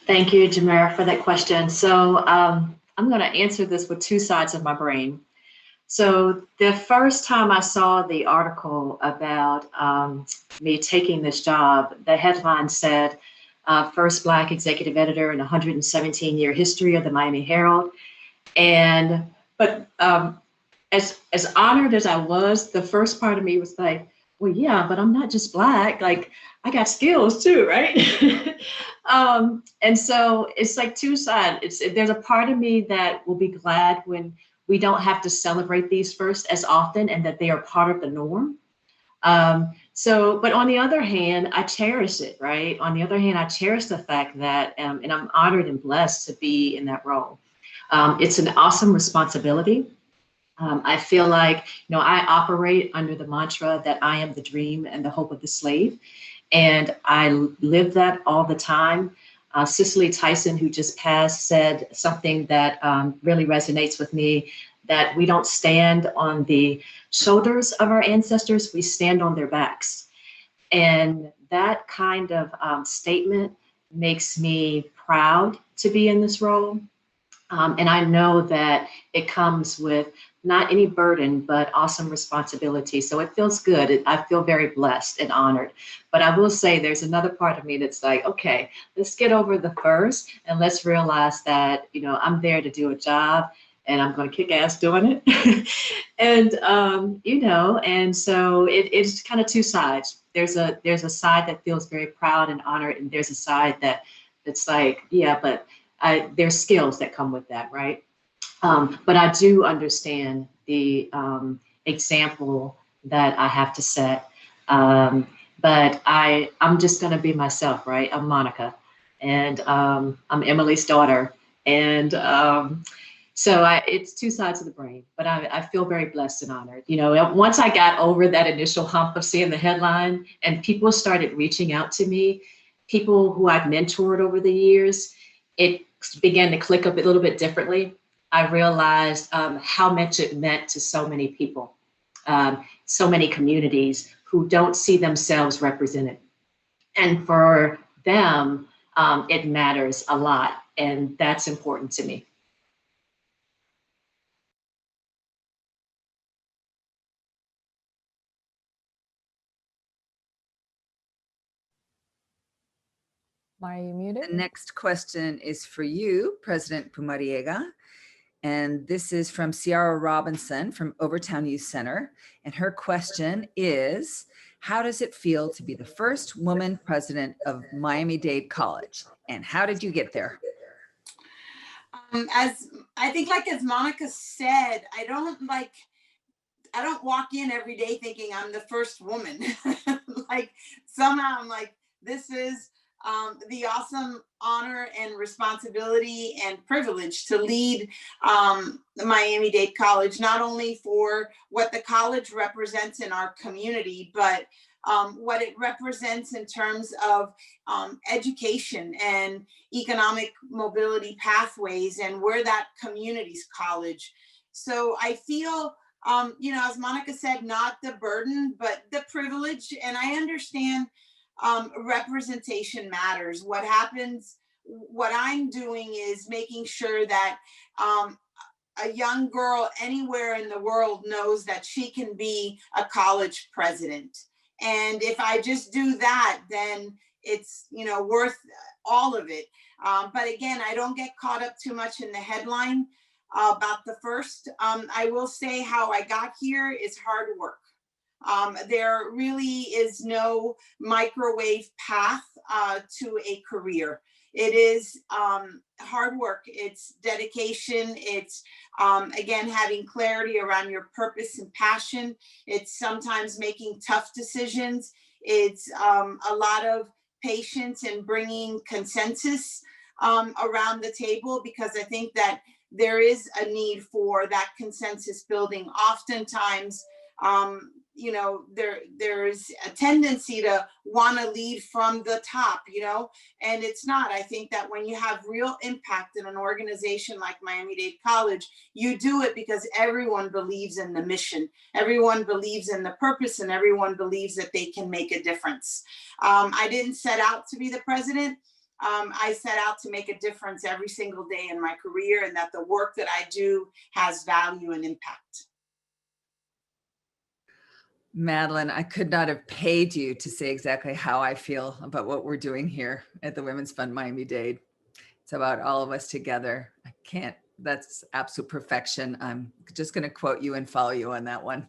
Thank you, Jamara, for that question. So I'm going to answer this with two sides of my brain. So the first time I saw the article about me taking this job, the headline said, first Black executive editor in 117-year history of the Miami Herald. But as honored as I was, the first part of me was like, well, yeah, but I'm not just Black, like I got skills too, right? And so it's like two sides. There's a part of me that will be glad when we don't have to celebrate these first as often and that they are part of the norm. But on the other hand, I cherish it, right? On the other hand, I cherish the fact that, and I'm honored and blessed to be in that role. It's an awesome responsibility. I feel like, I operate under the mantra that I am the dream and the hope of the slave. And I live that all the time. Cicely Tyson, who just passed, said something that really resonates with me, that we don't stand on the shoulders of our ancestors, we stand on their backs. And that kind of statement makes me proud to be in this role. And I know that it comes with not any burden, but awesome responsibility. So it feels good. I feel very blessed and honored. But I will say there's another part of me that's like, okay, let's get over the first and let's realize that, I'm there to do a job and I'm going to kick ass doing it. And so it's kind of two sides. There's a side that feels very proud and honored, and there's a side that's like, yeah, but there's skills that come with that, right? But I do understand the example that I have to set. But I'm just going to be myself, right? I'm Monica, and I'm Emily's daughter. And so it's two sides of the brain, but I feel very blessed and honored. Once I got over that initial hump of seeing the headline and people started reaching out to me, people who I've mentored over the years, it began to click up a little bit differently. I realized how much it meant to so many people, so many communities who don't see themselves represented. And for them, it matters a lot, and that's important to me. Mara, you muted? The next question is for you, President Pumariega. And this is from Ciara Robinson from Overtown Youth Center. And her question is, how does it feel to be the first woman president of Miami-Dade College? And how did you get there? As Monica said, I don't walk in every day thinking I'm the first woman. Somehow I'm like, this is the awesome honor and responsibility and privilege to lead the Miami-Dade College, not only for what the college represents in our community, but what it represents in terms of education and economic mobility pathways and where that community's college. So I feel, as Monica said, not the burden, but the privilege. And I understand representation matters. What I'm doing is making sure that a young girl anywhere in the world knows that she can be a college president. And if I just do that, then it's, worth all of it. But again, I don't get caught up too much in the headline. About the first, I will say how I got here is hard work. There really is no microwave path to a career. It is hard work. It's dedication. It's, again, having clarity around your purpose and passion. It's sometimes making tough decisions. It's a lot of patience and bringing consensus around the table, because I think that there is a need for that consensus building. Oftentimes, you know, there's a tendency to want to lead from the top, you know, and it's not. I think that when you have real impact in an organization like Miami-Dade College, you do it because everyone believes in the mission, everyone believes in the purpose, and everyone believes that they can make a difference. I didn't set out to be the president. I set out to make a difference every single day in my career, and that the work that I do has value and impact. Madeline, I could not have paid you to say exactly how I feel about what we're doing here at the Women's Fund Miami-Dade. It's about all of us together. I can't, that's absolute perfection. I'm just going to quote you and follow you on that one.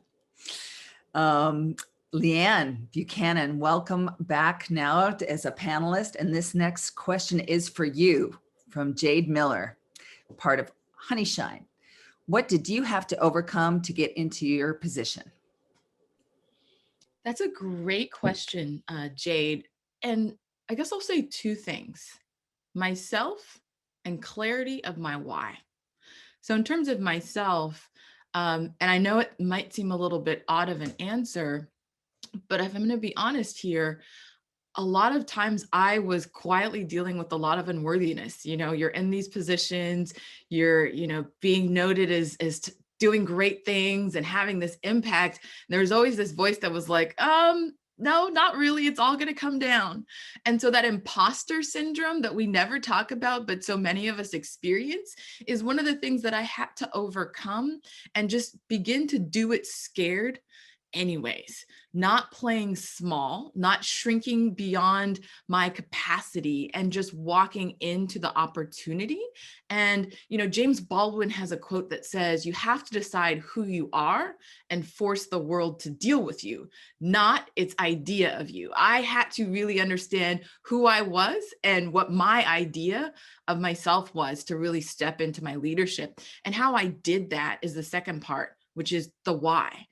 Leanne Buchanan, welcome back now as a panelist. And this next question is for you from Jade Miller, part of Honeyshine. What did you have to overcome to get into your position? That's a great question, Jade. And I guess I'll say two things: myself and clarity of my why. So in terms of myself, and I know it might seem a little bit odd of an answer, but if I'm going to be honest here, a lot of times I was quietly dealing with a lot of unworthiness. You know, you're in these positions, you're, you know, being noted as doing great things and having this impact. There's always this voice that was like, no, not really. It's all going to come down. And so that imposter syndrome that we never talk about, but so many of us experience, is one of the things that I had to overcome and just begin to do it scared anyways, not playing small, not shrinking beyond my capacity, and just walking into the opportunity. And, you know, James Baldwin has a quote that says, you have to decide who you are and force the world to deal with you, not its idea of you. I had to really understand who I was and what my idea of myself was to really step into my leadership. And how I did that is the second part, which is the why.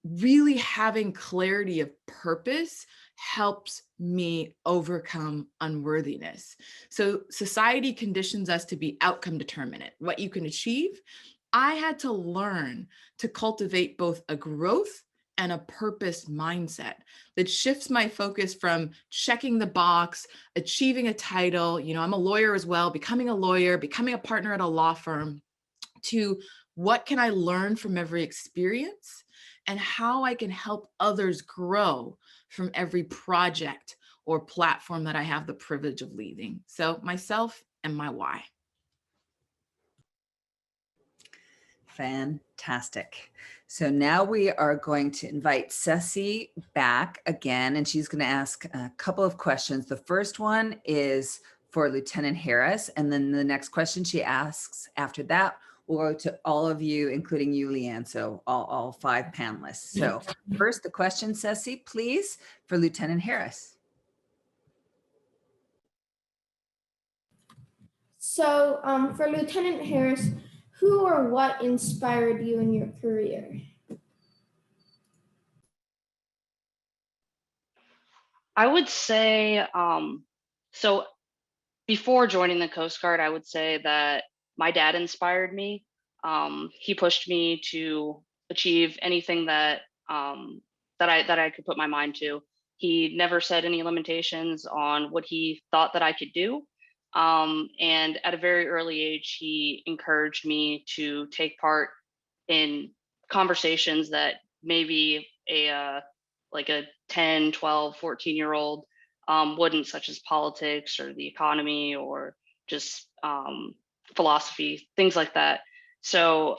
Really having clarity of purpose helps me overcome unworthiness. So society conditions us to be outcome determinate, what you can achieve. I had to learn to cultivate both a growth and a purpose mindset that shifts my focus from checking the box, achieving a title, you know, I'm a lawyer as well, becoming a lawyer, becoming a partner at a law firm, to what can I learn from every experience, and how I can help others grow from every project or platform that I have the privilege of leading. So myself and my why. Fantastic. So now we are going to invite Ceci back again, and she's going to ask a couple of questions. The first one is for Lieutenant Harris, and then the next question she asks after that will go to all of you, including you, Leanne, so all five panelists. So first, the question, Ceci, please, for Lieutenant Harris. So for Lieutenant Harris, who or what inspired you in your career? I would say, so before joining the Coast Guard, I would say that my dad inspired me. He pushed me to achieve anything that that I could put my mind to. He never said any limitations on what he thought that I could do. And at a very early age, he encouraged me to take part in conversations that maybe like a 10, 12, 14-year-old wouldn't, such as politics or the economy or just philosophy, things like that. So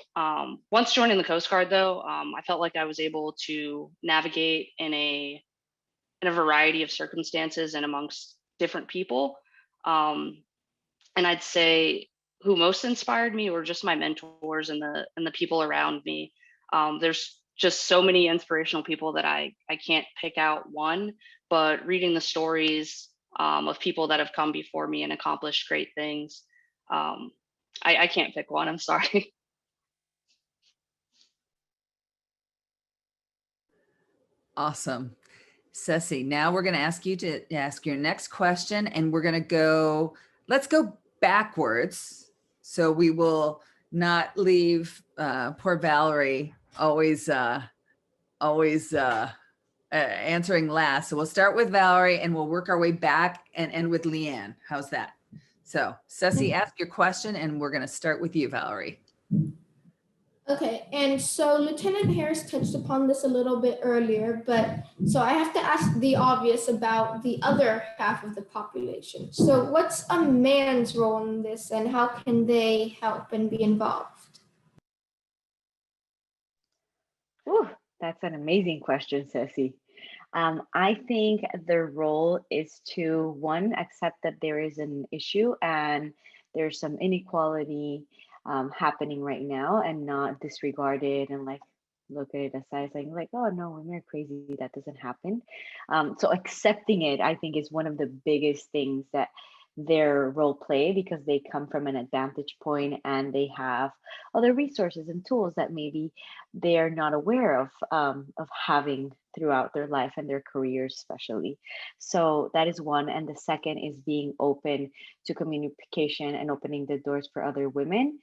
once joining the Coast Guard, though, I felt like I was able to navigate in a variety of circumstances and amongst different people. And I'd say who most inspired me were just my mentors and the people around me. There's just so many inspirational people that I can't pick out one, but reading the stories of people that have come before me and accomplished great things, I can't pick one. I'm sorry. Awesome. Ceci, now we're going to ask you to ask your next question, and we're going to let's go backwards. So we will not leave poor Valerie always answering last. So we'll start with Valerie and we'll work our way back and end with Leanne. How's that? So Ceci, ask your question and we're going to start with you, Valerie. Okay, and so Lieutenant Harris touched upon this a little bit earlier, but so I have to ask the obvious about the other half of the population. So what's a man's role in this and how can they help and be involved? Ooh, that's an amazing question, Ceci. I think their role is to, one, accept that there is an issue and there's some inequality happening right now, and not disregard it and like look at it aside saying like, oh no, women are crazy, that doesn't happen. So accepting it, I think, is one of the biggest things that their role play, because they come from an advantage point and they have other resources and tools that maybe they're not aware of having throughout their life and their careers especially. So that is one. And the second is being open to communication and opening the doors for other women.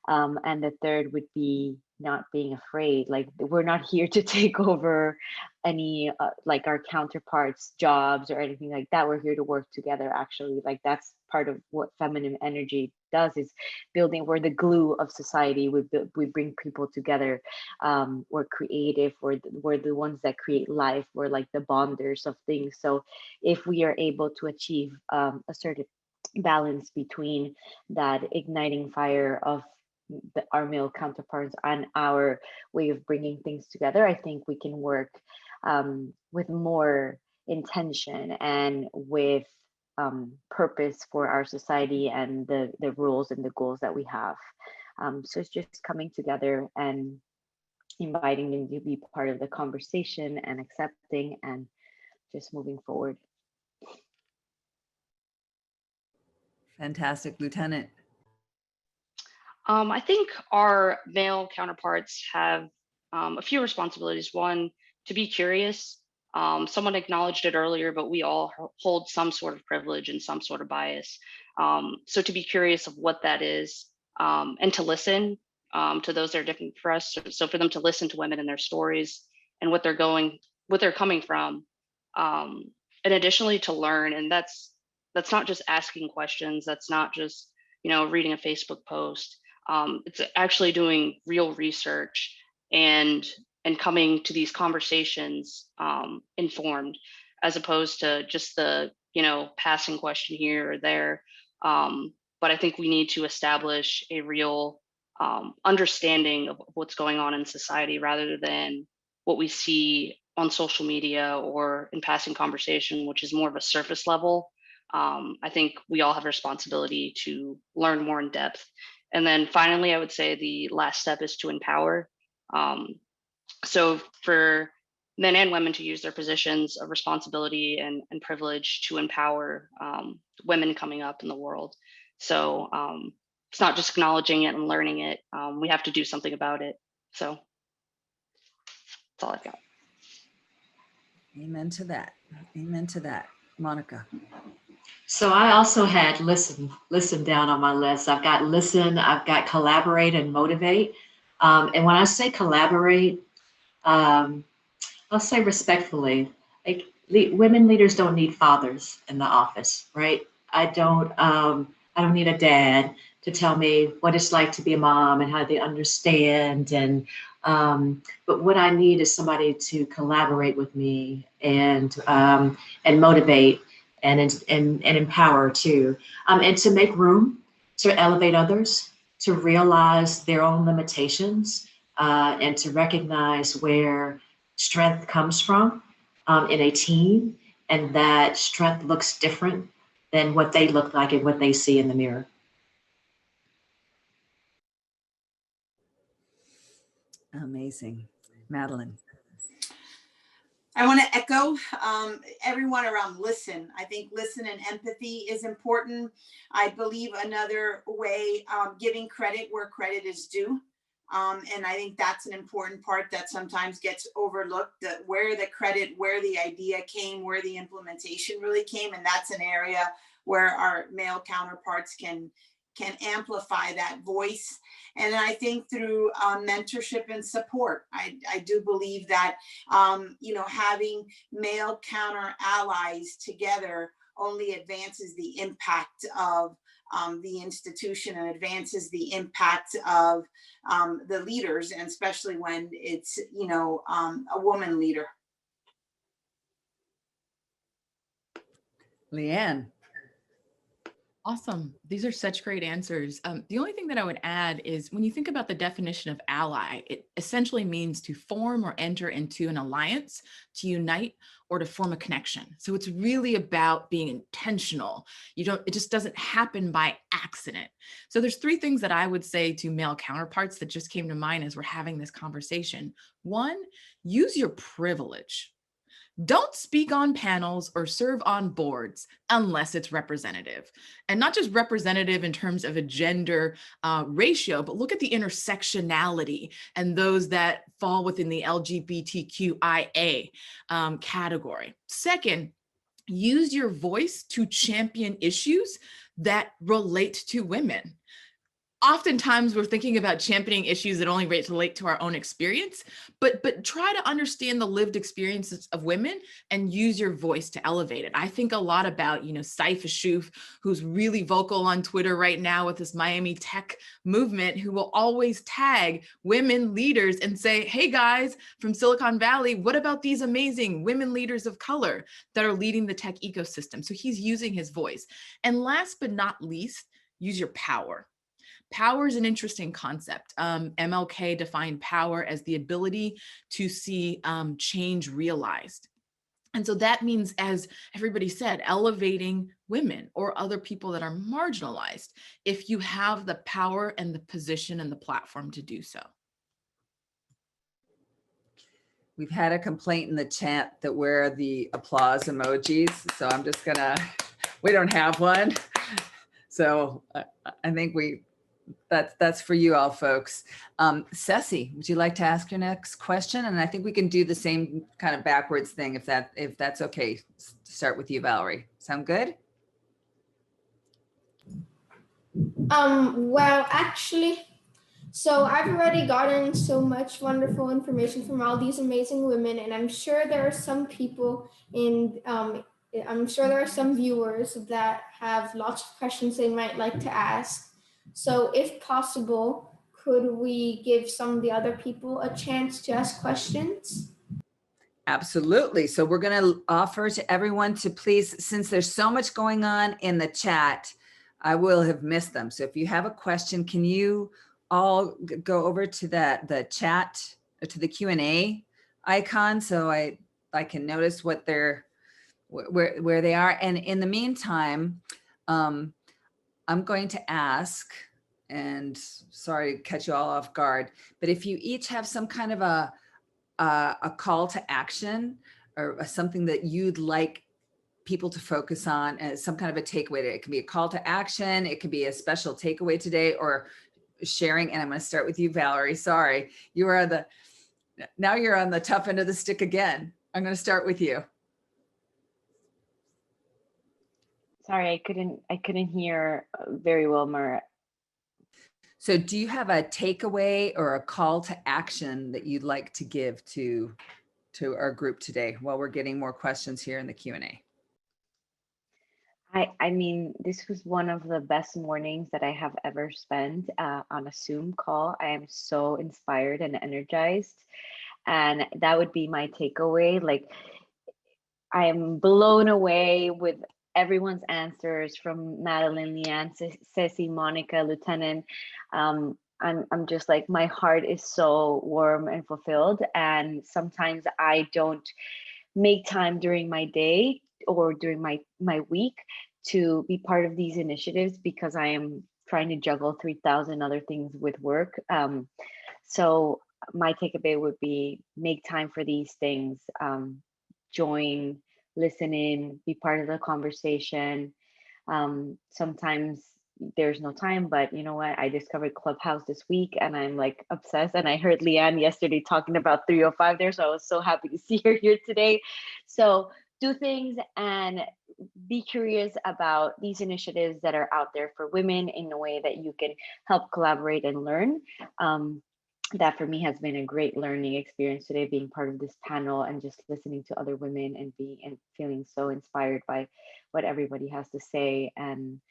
And the third would be not being afraid. Like, we're not here to take over any like our counterparts' jobs or anything like that. We're here to work together, actually. Like, that's part of what feminine energy does, is building. We're the glue of society. We bring people together. We're creative. We're the ones that create life. We're like the bonders of things. So if we are able to achieve a certain balance between that igniting fire of our male counterparts and our way of bringing things together, I think we can work with more intention and with purpose for our society and the rules and the goals that we have. So it's just coming together and inviting them to be part of the conversation and accepting and just moving forward. Fantastic, Lieutenant. I think our male counterparts have a few responsibilities. One, to be curious. Someone acknowledged it earlier, but we all hold some sort of privilege and some sort of bias. So to be curious of what that is, and to listen to those that are different for us. So for them to listen to women and their stories and what they're coming from. And additionally to learn, and that's not just asking questions. That's not just, reading a Facebook post. It's actually doing real research and coming to these conversations informed, as opposed to just the passing question here or there. But I think we need to establish a real understanding of what's going on in society, rather than what we see on social media or in passing conversation, which is more of a surface level. I think we all have a responsibility to learn more in depth. And then finally, I would say the last step is to empower. So for men and women to use their positions of responsibility and privilege to empower women coming up in the world. So it's not just acknowledging it and learning it. We have to do something about it. So that's all I've got. Amen to that. Amen to that. Monica. So I also had listen down on my list. I've got listen, I've got collaborate and motivate. And when I say collaborate, I'll say respectfully, like women leaders don't need fathers in the office, right? I don't need a dad to tell me what it's like to be a mom and how they understand. And but what I need is somebody to collaborate with me and motivate and empower too, and to make room to elevate others, to realize their own limitations, and to recognize where strength comes from in a team, and that strength looks different than what they look like and what they see in the mirror. Amazing. Madeline. I want to echo everyone around listen. I think listen and empathy is important. I believe another way, giving credit where credit is due. And I think that's an important part that sometimes gets overlooked, that where the credit, where the idea came, where the implementation really came. And that's an area where our male counterparts can amplify that voice. And I think through mentorship and support, I do believe that, having male counter allies together only advances the impact of the institution and advances the impact of the leaders, and especially when it's, a woman leader. Leanne. Awesome. These are such great answers. The only thing that I would add is when you think about the definition of ally, it essentially means to form or enter into an alliance, to unite, or to form a connection. So it's really about being intentional. It just doesn't happen by accident. So there's three things that I would say to male counterparts that just came to mind as we're having this conversation. One, use your privilege. Don't speak on panels or serve on boards unless it's representative. And not just representative in terms of a gender ratio, but look at the intersectionality and those that fall within the LGBTQIA category. Second, use your voice to champion issues that relate to women. Oftentimes we're thinking about championing issues that only relate to our own experience, but try to understand the lived experiences of women and use your voice to elevate it. I think a lot about, Saifa Shuf, who's really vocal on Twitter right now with this Miami tech movement, who will always tag women leaders and say, hey guys from Silicon Valley, what about these amazing women leaders of color that are leading the tech ecosystem? So he's using his voice. And last but not least, use your power. Power is an interesting concept. MLK defined power as the ability to see change realized. And so that means, as everybody said, elevating women or other people that are marginalized if you have the power and the position and the platform to do so. We've had a complaint in the chat that where are the applause emojis. So I'm just we don't have one. So I think that's for you all folks. Ceci, would you like to ask your next question? And I think we can do the same kind of backwards thing if that's okay. Start with you, Valerie. Sound good? Well, actually, so I've already gotten so much wonderful information from all these amazing women, and I'm sure there are some people I'm sure there are some viewers that have lots of questions they might like to ask. So if possible, could we give some of the other people a chance to ask questions? Absolutely. So we're going to offer to everyone to please, since there's so much going on in the chat, I will have missed them. So if you have a question, can you all go over to the chat, to the Q&A icon, so I can notice where they are. And in the meantime, I'm going to ask, and sorry to catch you all off guard, but if you each have some kind of a call to action or something that you'd like people to focus on as some kind of a takeaway today. It can be a call to action. It could be a special takeaway today or sharing. And I'm going to start with you, Valerie. Sorry, now you're on the tough end of the stick again. I'm going to start with you. Sorry, I couldn't hear very well, Mara. So do you have a takeaway or a call to action that you'd like to give to our group today while we're getting more questions here in the Q&A? I mean, this was one of the best mornings that I have ever spent on a Zoom call. I am so inspired and energized. And that would be my takeaway. Like, I am blown away with everyone's answers, from Madeline, Leanne, Ceci, Monica, Lieutenant. I'm just like, my heart is so warm and fulfilled. And sometimes I don't make time during my day or during my week to be part of these initiatives because I am trying to juggle 3,000 other things with work. So my takeaway would be make time for these things, join, listen in, be part of the conversation. Sometimes there's no time, but you know what? I discovered Clubhouse this week and I'm like obsessed. And I heard Leanne yesterday talking about 305 there. So I was so happy to see her here today. So do things and be curious about these initiatives that are out there for women in a way that you can help collaborate and learn. That for me has been a great learning experience today, being part of this panel and just listening to other women and feeling so inspired by what everybody has to say and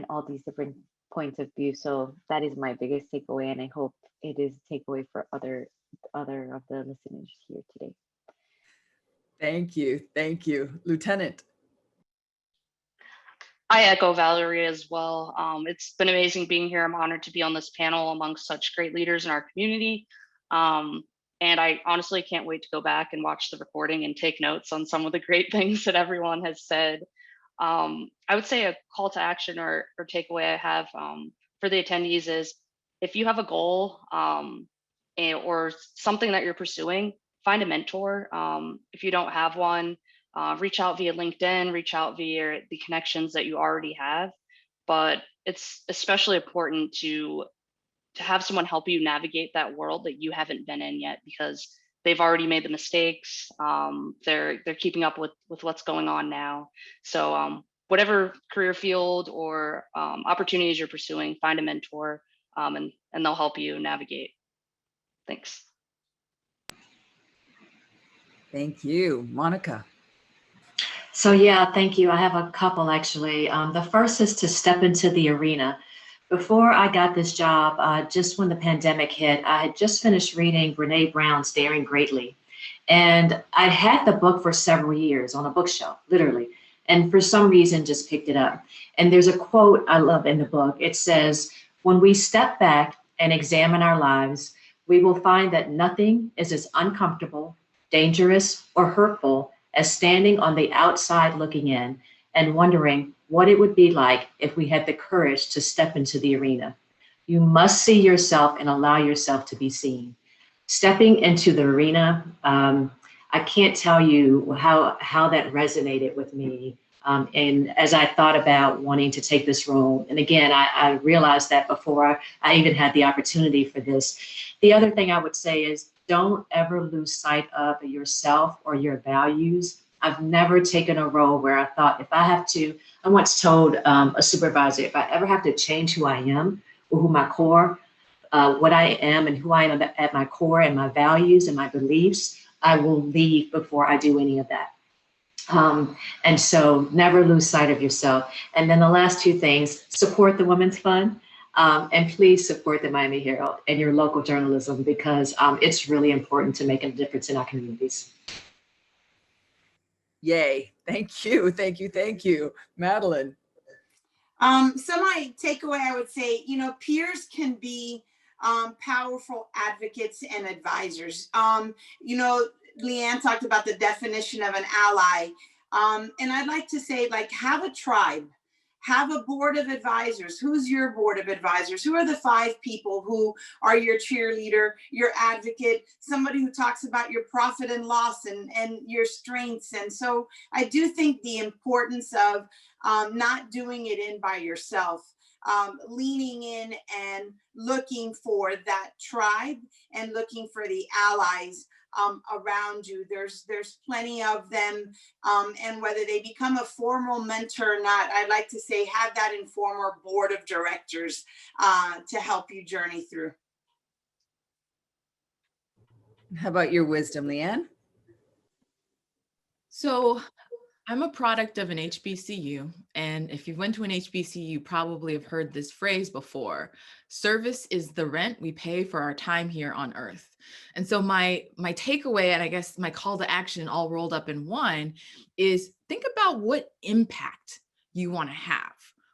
all these different points of view. So that is my biggest takeaway, and I hope it is a takeaway for other of the listeners here today. Thank you, Lieutenant. I echo Valerie as well. It's been amazing being here. I'm honored to be on this panel amongst such great leaders in our community. And I honestly can't wait to go back and watch the recording and take notes on some of the great things that everyone has said. I would say a call to action or takeaway I have for the attendees is if you have a goal or something that you're pursuing, find a mentor. If you don't have one, reach out via LinkedIn, reach out via the connections that you already have. But it's especially important to have someone help you navigate that world that you haven't been in yet, because they've already made the mistakes. They're keeping up with what's going on now. So whatever career field or opportunities you're pursuing, find a mentor and they'll help you navigate. Thanks. Thank you, Monica. So yeah, thank you. I have a couple actually. The first is to step into the arena. Before I got this job, just when the pandemic hit, I had just finished reading Brene Brown's Daring Greatly. And I had the book for several years on a bookshelf, literally. And for some reason, just picked it up. And there's a quote I love in the book. It says, "When we step back and examine our lives, we will find that nothing is as uncomfortable, dangerous, or hurtful as standing on the outside looking in and wondering what it would be like if we had the courage to step into the arena. You must see yourself and allow yourself to be seen." Stepping into the arena, I can't tell you how that resonated with me. And as I thought about wanting to take this role, and again, I realized that before I even had the opportunity for this. The other thing I would say is don't ever lose sight of yourself or your values. I've never taken a role where I thought I once told a supervisor, if I ever have to change who I am or what I am and who I am at my core and my values and my beliefs, I will leave before I do any of that. And so never lose sight of yourself. And then the last two things, support the Women's Fund. And please support the Miami Herald and your local journalism, because it's really important to make a difference in our communities. Yay. Thank you. Madeline. So my takeaway, I would say, peers can be powerful advocates and advisors. Leanne talked about the definition of an ally. And I'd like to say, have a tribe. Have a board of advisors. Who's your board of advisors? Who are the 5 people who are your cheerleader, your advocate, somebody who talks about your profit and loss and your strengths? And so I do think the importance of not doing it in by yourself, leaning in and looking for that tribe and looking for the allies around you. There's plenty of them, and whether they become a formal mentor or not, I'd like to say have that informal board of directors to help you journey through. How about your wisdom, Leanne? So I'm a product of an HBCU, and if you went to an HBCU, you probably have heard this phrase before. Service is the rent we pay for our time here on earth. And so my takeaway, and I guess my call to action all rolled up in one, is think about what impact you want to have.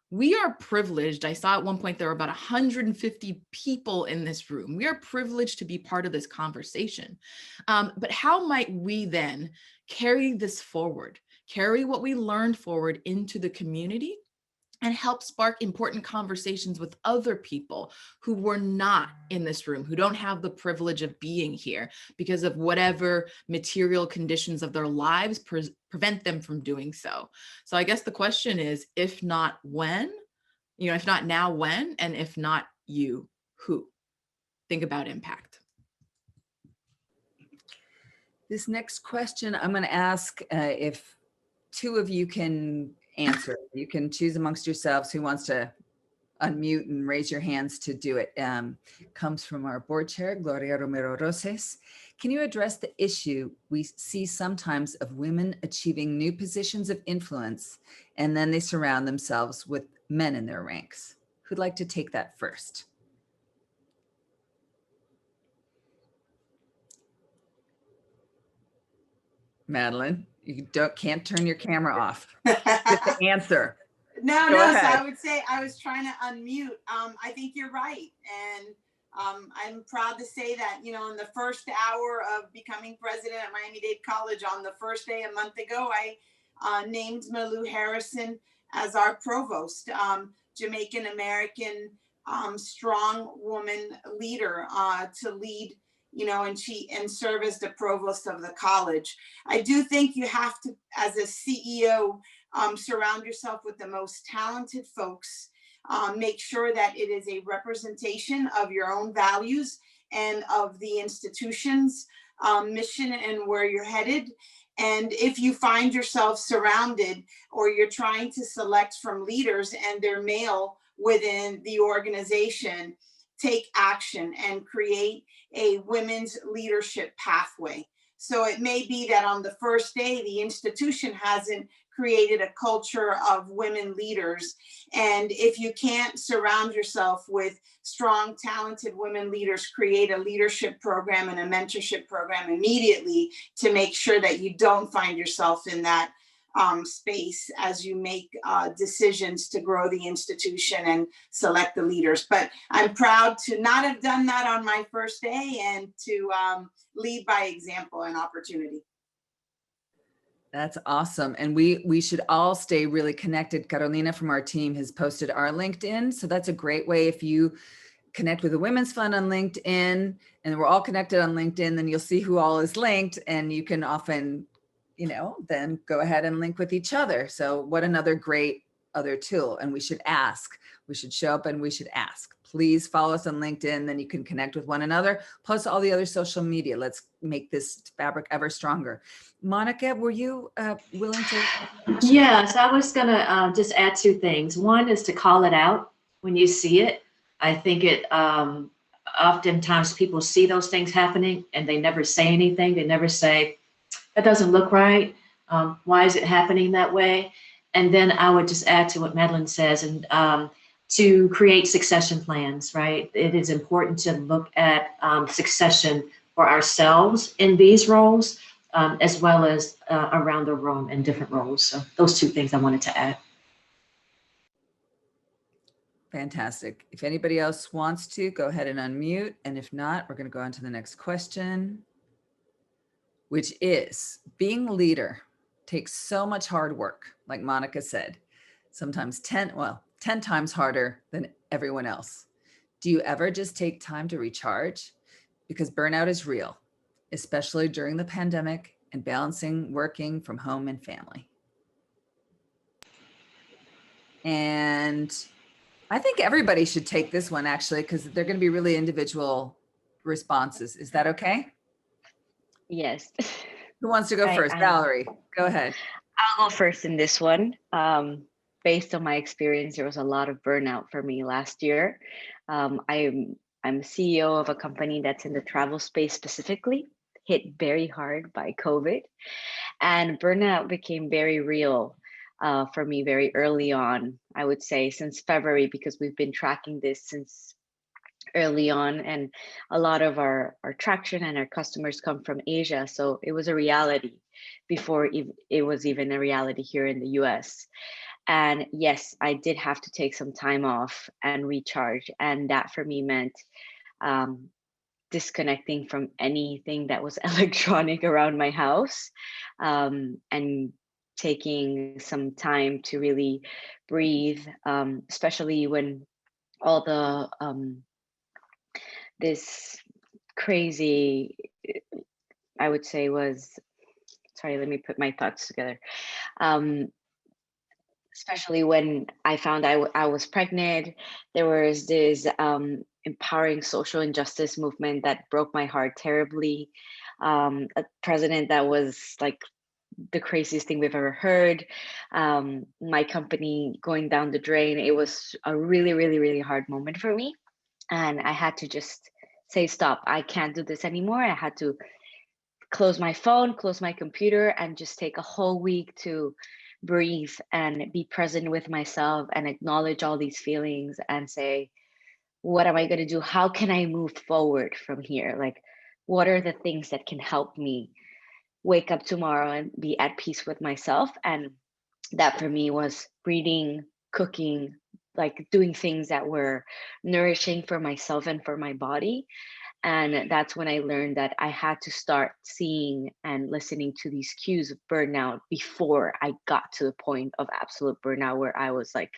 We are privileged. I saw at one point there were about 150 people in this room. We are privileged to be part of this conversation. But how might we then carry this forward? Carry what we learned forward into the community and help spark important conversations with other people who were not in this room, who don't have the privilege of being here because of whatever material conditions of their lives prevent them from doing so. So I guess the question is, if not when, if not now, when, and if not you, who? Think about impact. This next question, I'm going to ask if two of you can answer. You can choose amongst yourselves who wants to unmute and raise your hands to do it. Comes from our board chair, Gloria Romero Roses. Can you address the issue we see sometimes of women achieving new positions of influence and then they surround themselves with men in their ranks? Who'd like to take that first? Madeline, you can't turn your camera off. Get the answer. No, Go no. ahead. So I would say I was trying to unmute. I think you're right, and I'm proud to say that in the first hour of becoming president at Miami-Dade College, on the first day a month ago, I named Malou Harrison as our provost, Jamaican American, strong woman leader to lead. And serve as the provost of the college. I do think you have to, as a CEO, surround yourself with the most talented folks. Make sure that it is a representation of your own values and of the institution's mission and where you're headed. And if you find yourself surrounded or you're trying to select from leaders and they're male within the organization, take action and create a women's leadership pathway. So it may be that on the first day, the institution hasn't created a culture of women leaders. And if you can't surround yourself with strong, talented women leaders, create a leadership program and a mentorship program immediately to make sure that you don't find yourself in that space as you make decisions to grow the institution and select the leaders. But I'm proud to not have done that on my first day and to lead by example and opportunity. That's awesome. And we should all stay really connected. Carolina from our team has posted our LinkedIn. So that's a great way. If you connect with the Women's Fund on LinkedIn and we're all connected on LinkedIn, then you'll see who all is linked and you can often then go ahead and link with each other. So what another great other tool. And we should ask, we should show up and we should ask. Please follow us on LinkedIn, then you can connect with one another, plus all the other social media. Let's make this fabric ever stronger. Monica, were you willing to? Yes, I was gonna just add two things. One is to call it out when you see it. I think it oftentimes people see those things happening and they never say anything. They never say, that doesn't look right. Why is it happening that way? And then I would just add to what Madeline says, and to create succession plans, right? It is important to look at succession for ourselves in these roles, as well as around the room in different roles. So those two things I wanted to add. Fantastic. If anybody else wants to, go ahead and unmute. And if not, we're going to go on to the next question, which is, being a leader takes so much hard work, like Monica said, sometimes 10 times harder than everyone else. Do you ever just take time to recharge? Because burnout is real, especially during the pandemic and balancing working from home and family. And I think everybody should take this one actually, because they're going to be really individual responses. Is that okay? Yes. Who wants to go first? Valerie, go ahead. I'll go first in this one. Based on my experience, there was a lot of burnout for me last year. I'm CEO of a company that's in the travel space specifically, hit very hard by COVID. And burnout became very real for me very early on, I would say since February, because we've been tracking this since early on, and a lot of our traction and our customers come from Asia. So it was a reality before it was even a reality here in the US. And yes, I did have to take some time off and recharge. And that for me meant disconnecting from anything that was electronic around my house, and taking some time to really breathe, especially when all the this crazy, I would say was, sorry, let me put my thoughts together. Especially when I found I was pregnant, there was this empowering social injustice movement that broke my heart terribly. A president that was like the craziest thing we've ever heard. My company going down the drain. It was a really, really, really hard moment for me. And I had to just say, stop, I can't do this anymore. I had to close my phone, close my computer, and just take a whole week to breathe and be present with myself and acknowledge all these feelings and say, what am I going to do? How can I move forward from here? Like, what are the things that can help me wake up tomorrow and be at peace with myself? And that for me was reading, cooking, like doing things that were nourishing for myself and for my body. And that's when I learned that I had to start seeing and listening to these cues of burnout before I got to the point of absolute burnout where I was like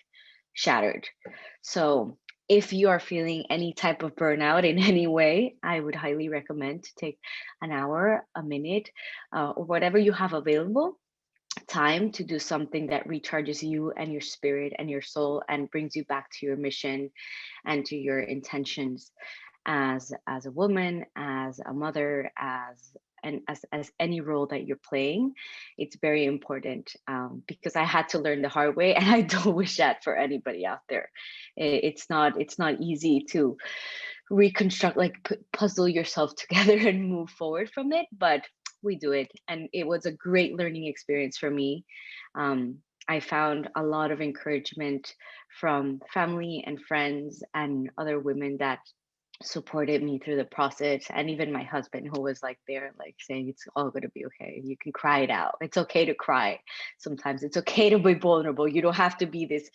shattered. So if you are feeling any type of burnout in any way, I would highly recommend to take an hour, a minute, or whatever you have available time to do something that recharges you and your spirit and your soul and brings you back to your mission and to your intentions as a woman, as a mother, as any role that you're playing. It's very important, because I had to learn the hard way, and I don't wish that for anybody out there. It's not easy to reconstruct, like puzzle yourself together and move forward from it, but we do it, and it was a great learning experience for me. I found a lot of encouragement from family and friends and other women that supported me through the process, and even my husband, who was like there, like saying it's all going to be okay, you can cry it out, it's okay to cry sometimes, it's okay to be vulnerable, you don't have to be this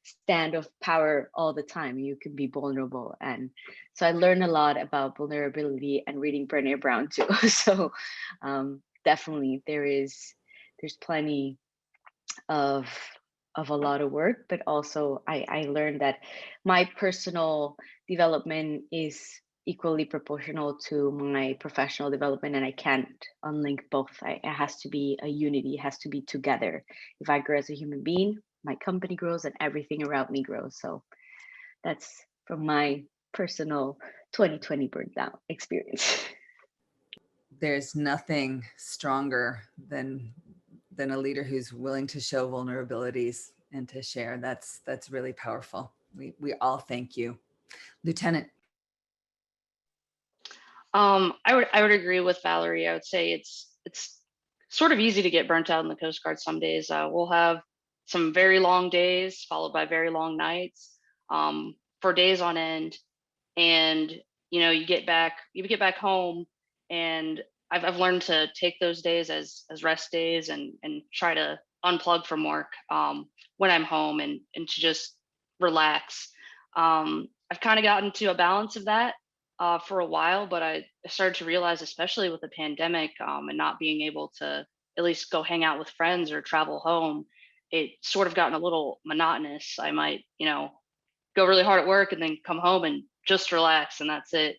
stand of power all the time, you can be vulnerable. And so I learned a lot about vulnerability and reading Brené Brown too. So definitely there's plenty of a lot of work, but also I learned that my personal development is equally proportional to my professional development, and I can't unlink both. It has to be a unity, it has to be together. If I grow as a human being, my company grows and everything around me grows. So that's from my personal 2020 burnt out experience. There's nothing stronger than a leader who's willing to show vulnerabilities and to share. That's really powerful. We all thank you. Lieutenant. I would agree with Valerie. I would say it's sort of easy to get burnt out in the Coast Guard some days. We'll have some very long days followed by very long nights, for days on end. And you get back home, and I've learned to take those days as rest days and try to unplug from work when I'm home and to just relax. I've kind of gotten to a balance of that for a while, but I started to realize, especially with the pandemic and not being able to at least go hang out with friends or travel home, it sort of gotten a little monotonous. I might, go really hard at work and then come home and just relax, and that's it.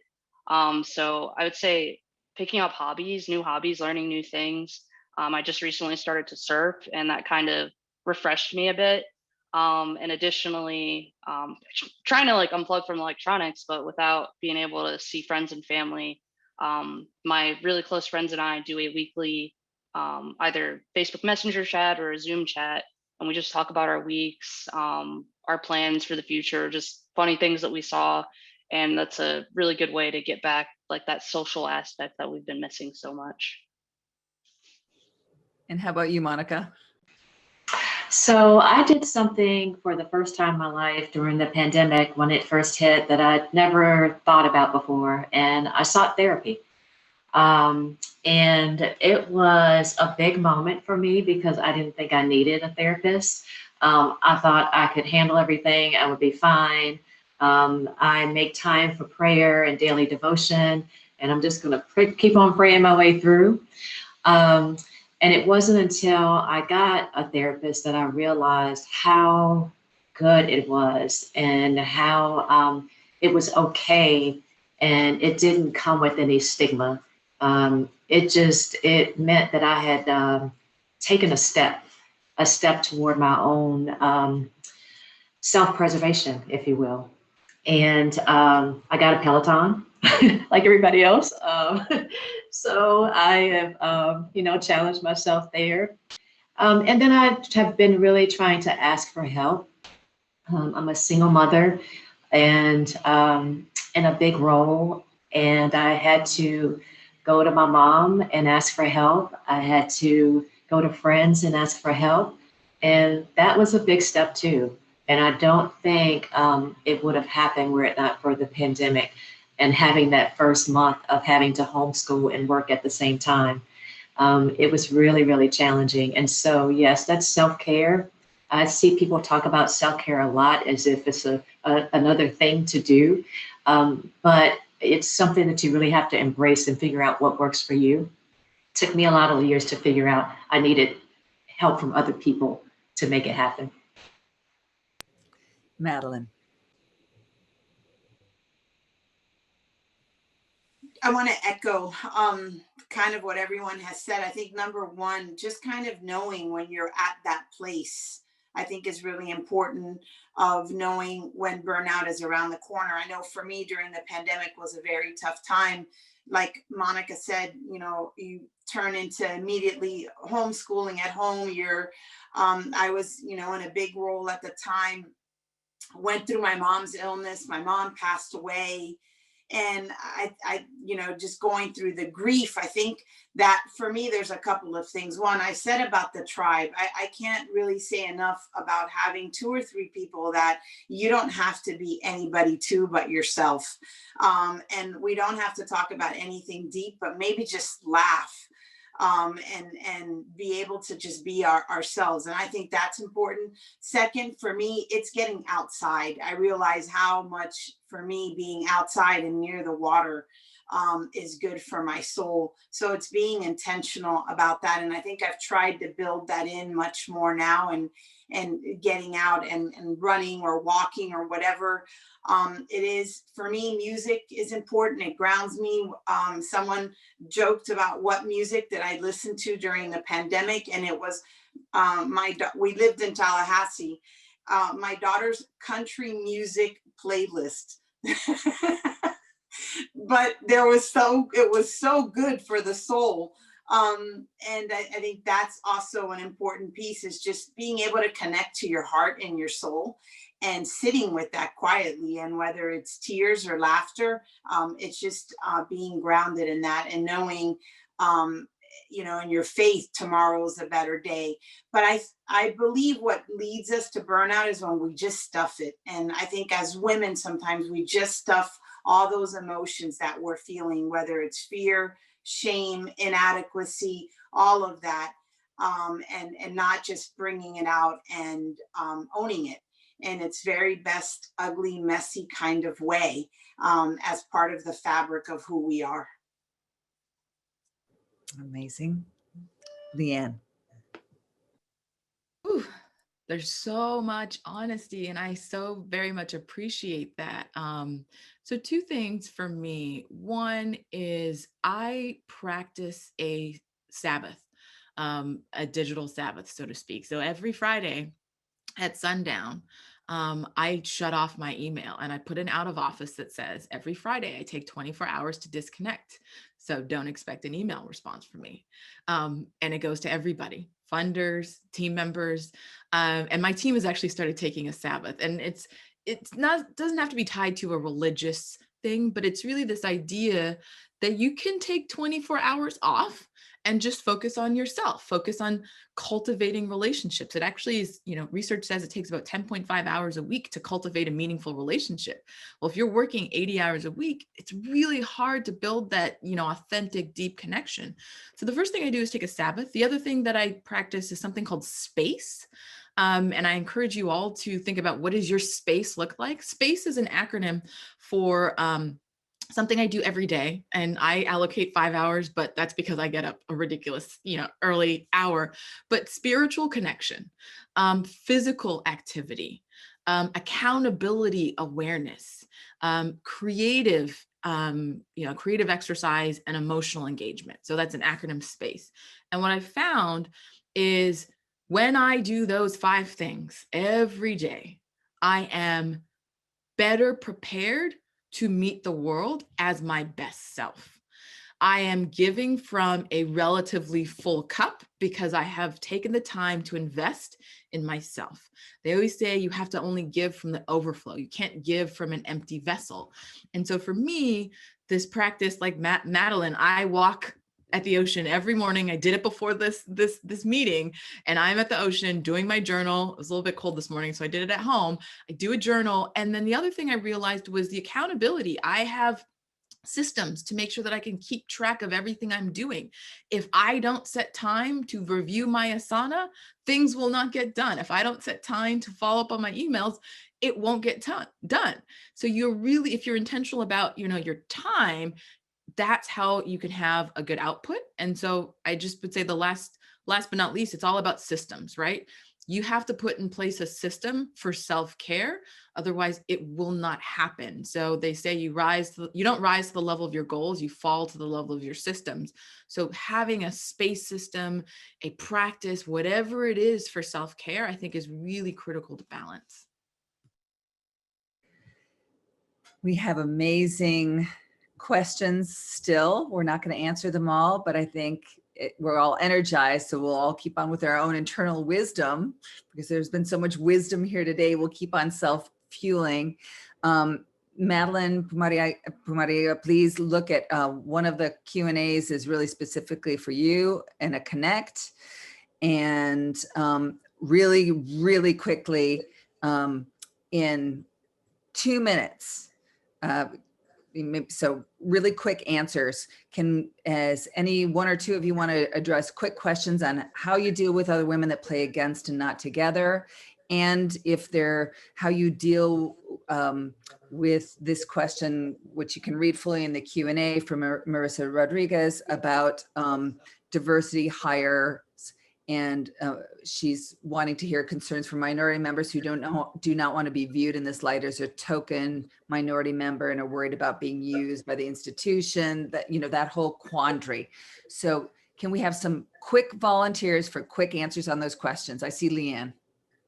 So I would say picking up new hobbies, learning new things. I just recently started to surf, and that kind of refreshed me a bit. And additionally, trying to like unplug from electronics, but without being able to see friends and family. My really close friends and I do a weekly either Facebook Messenger chat or a Zoom chat, and we just talk about our weeks, our plans for the future, just funny things that we saw. And that's a really good way to get back like that social aspect that we've been missing so much. And how about you, Monica? So I did something for the first time in my life during the pandemic when it first hit that I'd never thought about before, and I sought therapy. And it was a big moment for me because I didn't think I needed a therapist. I thought I could handle everything, I would be fine. I make time for prayer and daily devotion, and I'm just going to keep on praying my way through. And it wasn't until I got a therapist that I realized how good it was and how it was okay, and it didn't come with any stigma. It meant that I had taken a step toward my own self-preservation, if you will. And I got a Peloton, like everybody else. So I have, challenged myself there. And then I have been really trying to ask for help. I'm a single mother and in a big role, and I had to go to my mom and ask for help. I had to go to friends and ask for help. And that was a big step too. And I don't think it would have happened were it not for the pandemic and having that first month of having to homeschool and work at the same time. It was really, really challenging. And so, yes, that's self-care. I see people talk about self-care a lot as if it's another thing to do. But it's something that you really have to embrace and figure out what works for you. It took me a lot of years to figure out I needed help from other people to make it happen. Madeline. I want to echo kind of what everyone has said. I think number one, just kind of knowing when you're at that place, I think is really important, of knowing when burnout is around the corner. I know for me during the pandemic was a very tough time. Like Monica said, you turn into immediately homeschooling at home. I was, in a big role at the time, went through my mom's illness. My mom passed away. And I, just going through the grief, I think that for me, there's a couple of things. One, I said about the tribe, I can't really say enough about having 2 or 3 people that you don't have to be anybody to but yourself. And we don't have to talk about anything deep, but maybe just laugh. And be able to just be ourselves. And I think that's important. Second, for me, it's getting outside. I realize how much for me being outside and near the water is good for my soul. So it's being intentional about that. And I think I've tried to build that in much more now, and getting out and running or walking or whatever it is. For me, music is important. It grounds me. Someone joked about what music that I listened to during the pandemic, and it was we lived in Tallahassee. My daughter's country music playlist. But it was so good for the soul. And I think that's also an important piece, is just being able to connect to your heart and your soul and sitting with that quietly. And whether it's tears or laughter, it's just being grounded in that and knowing, in your faith, tomorrow's a better day. But I believe what leads us to burnout is when we just stuff it. And I think as women, sometimes we just stuff all those emotions that we're feeling, whether it's fear, shame, inadequacy, all of that, and not just bringing it out and owning it in its very best, ugly, messy kind of way, as part of the fabric of who we are. Amazing. Leanne. Ooh, there's so much honesty, and I so very much appreciate that. So 2 things for me. One is I practice a Sabbath, a digital Sabbath, so to speak. So every Friday at sundown, I shut off my email and I put an out of office that says every Friday I take 24 hours to disconnect. So don't expect an email response from me. And it goes to everybody, funders, team members. And my team has actually started taking a Sabbath, and it's doesn't have to be tied to a religious thing, but it's really this idea that you can take 24 hours off and just focus on yourself, focus on cultivating relationships. It actually is, research says it takes about 10.5 hours a week to cultivate a meaningful relationship. Well, if you're working 80 hours a week, it's really hard to build that, authentic, deep connection. So the first thing I do is take a Sabbath. The other thing that I practice is something called space. And I encourage you all to think about, what does your space look like? SPACE is an acronym for something I do every day, and I allocate 5 hours, but that's because I get up a ridiculous, early hour. But spiritual connection, physical activity, accountability awareness, creative, creative exercise, and emotional engagement. So that's an acronym SPACE. And what I found is when I do those 5 things every day, I am better prepared to meet the world as my best self. I am giving from a relatively full cup because I have taken the time to invest in myself. They always say you have to only give from the overflow. You can't give from an empty vessel. And so for me, this practice, like Madeline, I walk at the ocean every morning. I did it before this meeting, and I'm at the ocean doing my journal. It was a little bit cold this morning, so I did it at home. I do a journal. And then the other thing I realized was the accountability. I have systems to make sure that I can keep track of everything I'm doing. If I don't set time to review my Asana, things will not get done. If I don't set time to follow up on my emails, it won't get done. So you're really, if you're intentional about, your time, that's how you can have a good output. And so I just would say the last but not least, it's all about systems, right? You have to put in place a system for self-care. Otherwise it will not happen. So they say you don't rise to the level of your goals, you fall to the level of your systems. So having a space system, a practice, whatever it is for self-care, I think is really critical to balance. We have amazing questions still. We're not going to answer them all, but I think we're all energized. So we'll all keep on with our own internal wisdom, because there's been so much wisdom here today. We'll keep on self-fueling. Madeline Pumaria, please look at one of the Q&As is really specifically for you and a connect. And really, really quickly, in 2 minutes, so really quick answers. As any one or two of you want to address quick questions on how you deal with other women that play against and not together, and how you deal with this question, which you can read fully in the Q&A from Marissa Rodriguez about diversity hires. And she's wanting to hear concerns from minority members who do not want to be viewed in this light as a token minority member and are worried about being used by the institution, that whole quandary. So can we have some quick volunteers for quick answers on those questions? I see Leanne.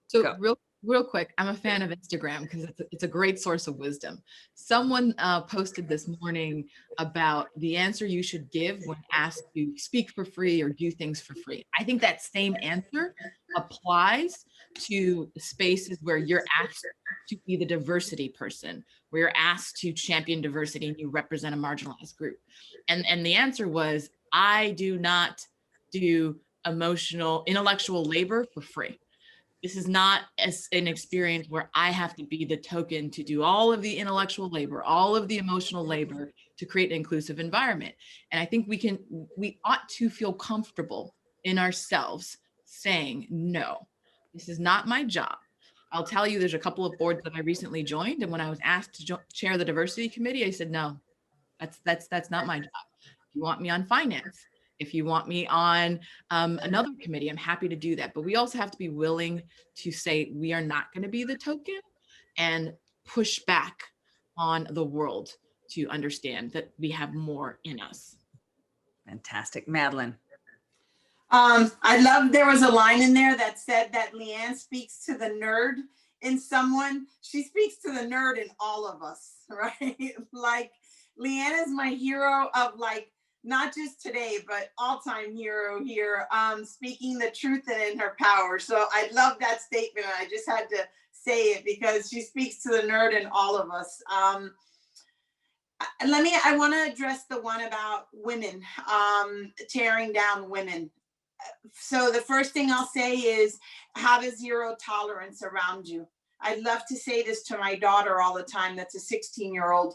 So Go. real quick, I'm a fan of Instagram because it's a great source of wisdom. Someone posted this morning about the answer you should give when asked to speak for free or do things for free. I think that same answer applies to spaces where you're asked to be the diversity person, where you're asked to champion diversity and you represent a marginalized group. And the answer was, I do not do intellectual labor for free. This is not an experience where I have to be the token to do all of the intellectual labor, all of the emotional labor to create an inclusive environment. And I think we ought to feel comfortable in ourselves saying, no, this is not my job. I'll tell you, there's a couple of boards that I recently joined. And when I was asked to chair the diversity committee, I said, no, that's not my job. If you want me on finance, if you want me on another committee, I'm happy to do that. But we also have to be willing to say we are not going to be the token and push back on the world to understand that we have more in us. Fantastic. Madeline. I love, there was a line in there that said that Leanne speaks to the nerd in someone. She speaks to the nerd in all of us, right? Like Leanne is my hero of not just today, but all-time hero here, speaking the truth and in her power. So I love that statement. I just had to say it because she speaks to the nerd in all of us. I want to address the one about women, tearing down women. So the first thing I'll say is have a zero tolerance around you. I'd love to say this to my daughter all the time. That's a 16-year-old.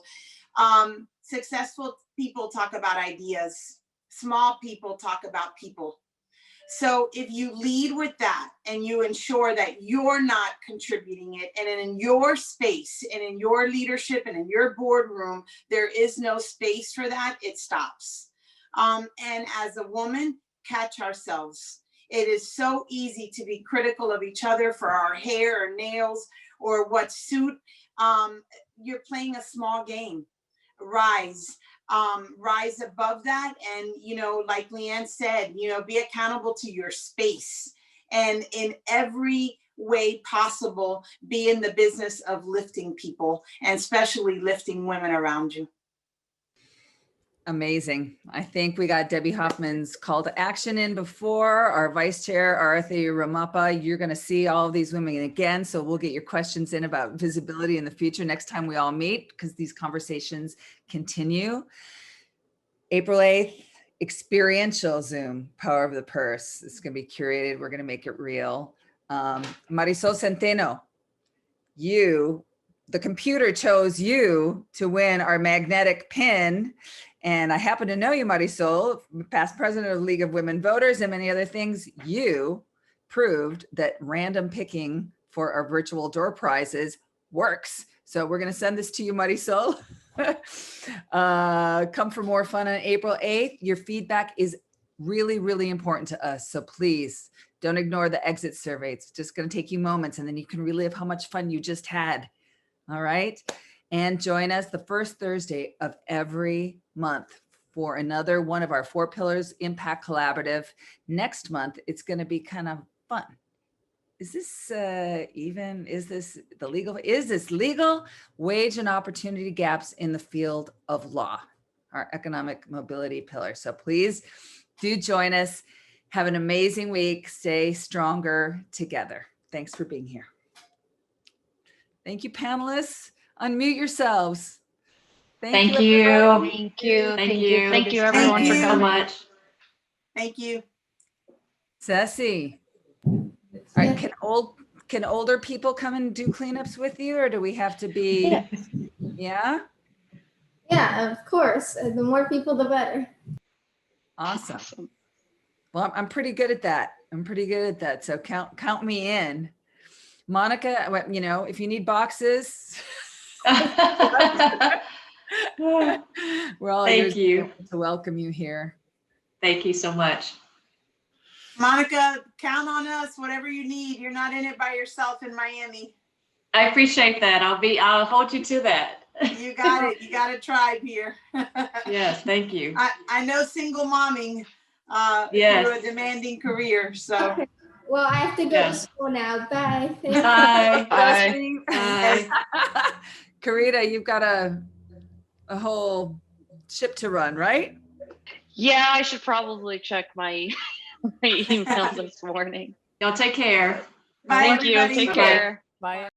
Successful people talk about ideas. Small people talk about people. So if you lead with that and you ensure that you're not contributing it, and in your space and in your leadership and in your boardroom, there is no space for that, it stops. And as a woman, catch ourselves. It is so easy to be critical of each other for our hair or nails or what suit. You're playing a small game. Rise above that. And, like Leanne said, be accountable to your space, and in every way possible, be in the business of lifting people, and especially lifting women around you. Amazing. I think we got Debbie Hoffman's call to action in before. Our vice chair, Arthi Ramappa, you're going to see all of these women again. So we'll get your questions in about visibility in the future next time we all meet, because these conversations continue. April 8th, experiential Zoom, Power of the Purse. It's going to be curated. We're going to make it real. Marisol Centeno, the computer chose you to win our magnetic pin. And I happen to know you, Marisol, past president of the League of Women Voters and many other things. You proved that random picking for our virtual door prizes works. So we're going to send this to you, Marisol. Come for more fun on April 8th. Your feedback is really, really important to us. So please don't ignore the exit survey. It's just going to take you moments, and then you can relive how much fun you just had. All right. And join us the first Thursday of every month for another one of our 4 Pillars Impact Collaborative. Next month, it's going to be kind of fun. Is this legal wage and opportunity gaps in the field of law, our economic mobility pillar. So please do join us. Have an amazing week. Stay stronger together. Thanks for being here. Thank you, panelists. Unmute yourselves. Thank you. Everyone. Thank you. Thank you everyone for coming. So much. Thank you. Ceci, all right, can older people come and do cleanups with you, or do we have to be? Yeah. Yeah, of course. The more people, the better. Awesome. Well, I'm pretty good at that. So count me in. Monica, if you need boxes, we're all Thank you to welcome you here. Thank you so much. Monica, count on us, whatever you need. You're not in it by yourself in Miami. I appreciate that. I'll hold you to that. You got it. You got a tribe here. Yes, thank you. I know single momming yes. through a demanding career. So Okay. Well, I have to go to school now. Bye. Bye. Bye. Bye. Karita, you've got a whole ship to run, right? Yeah, I should probably check my email this morning. Y'all take care. bye, Thank you. everybody. Take care. Bye.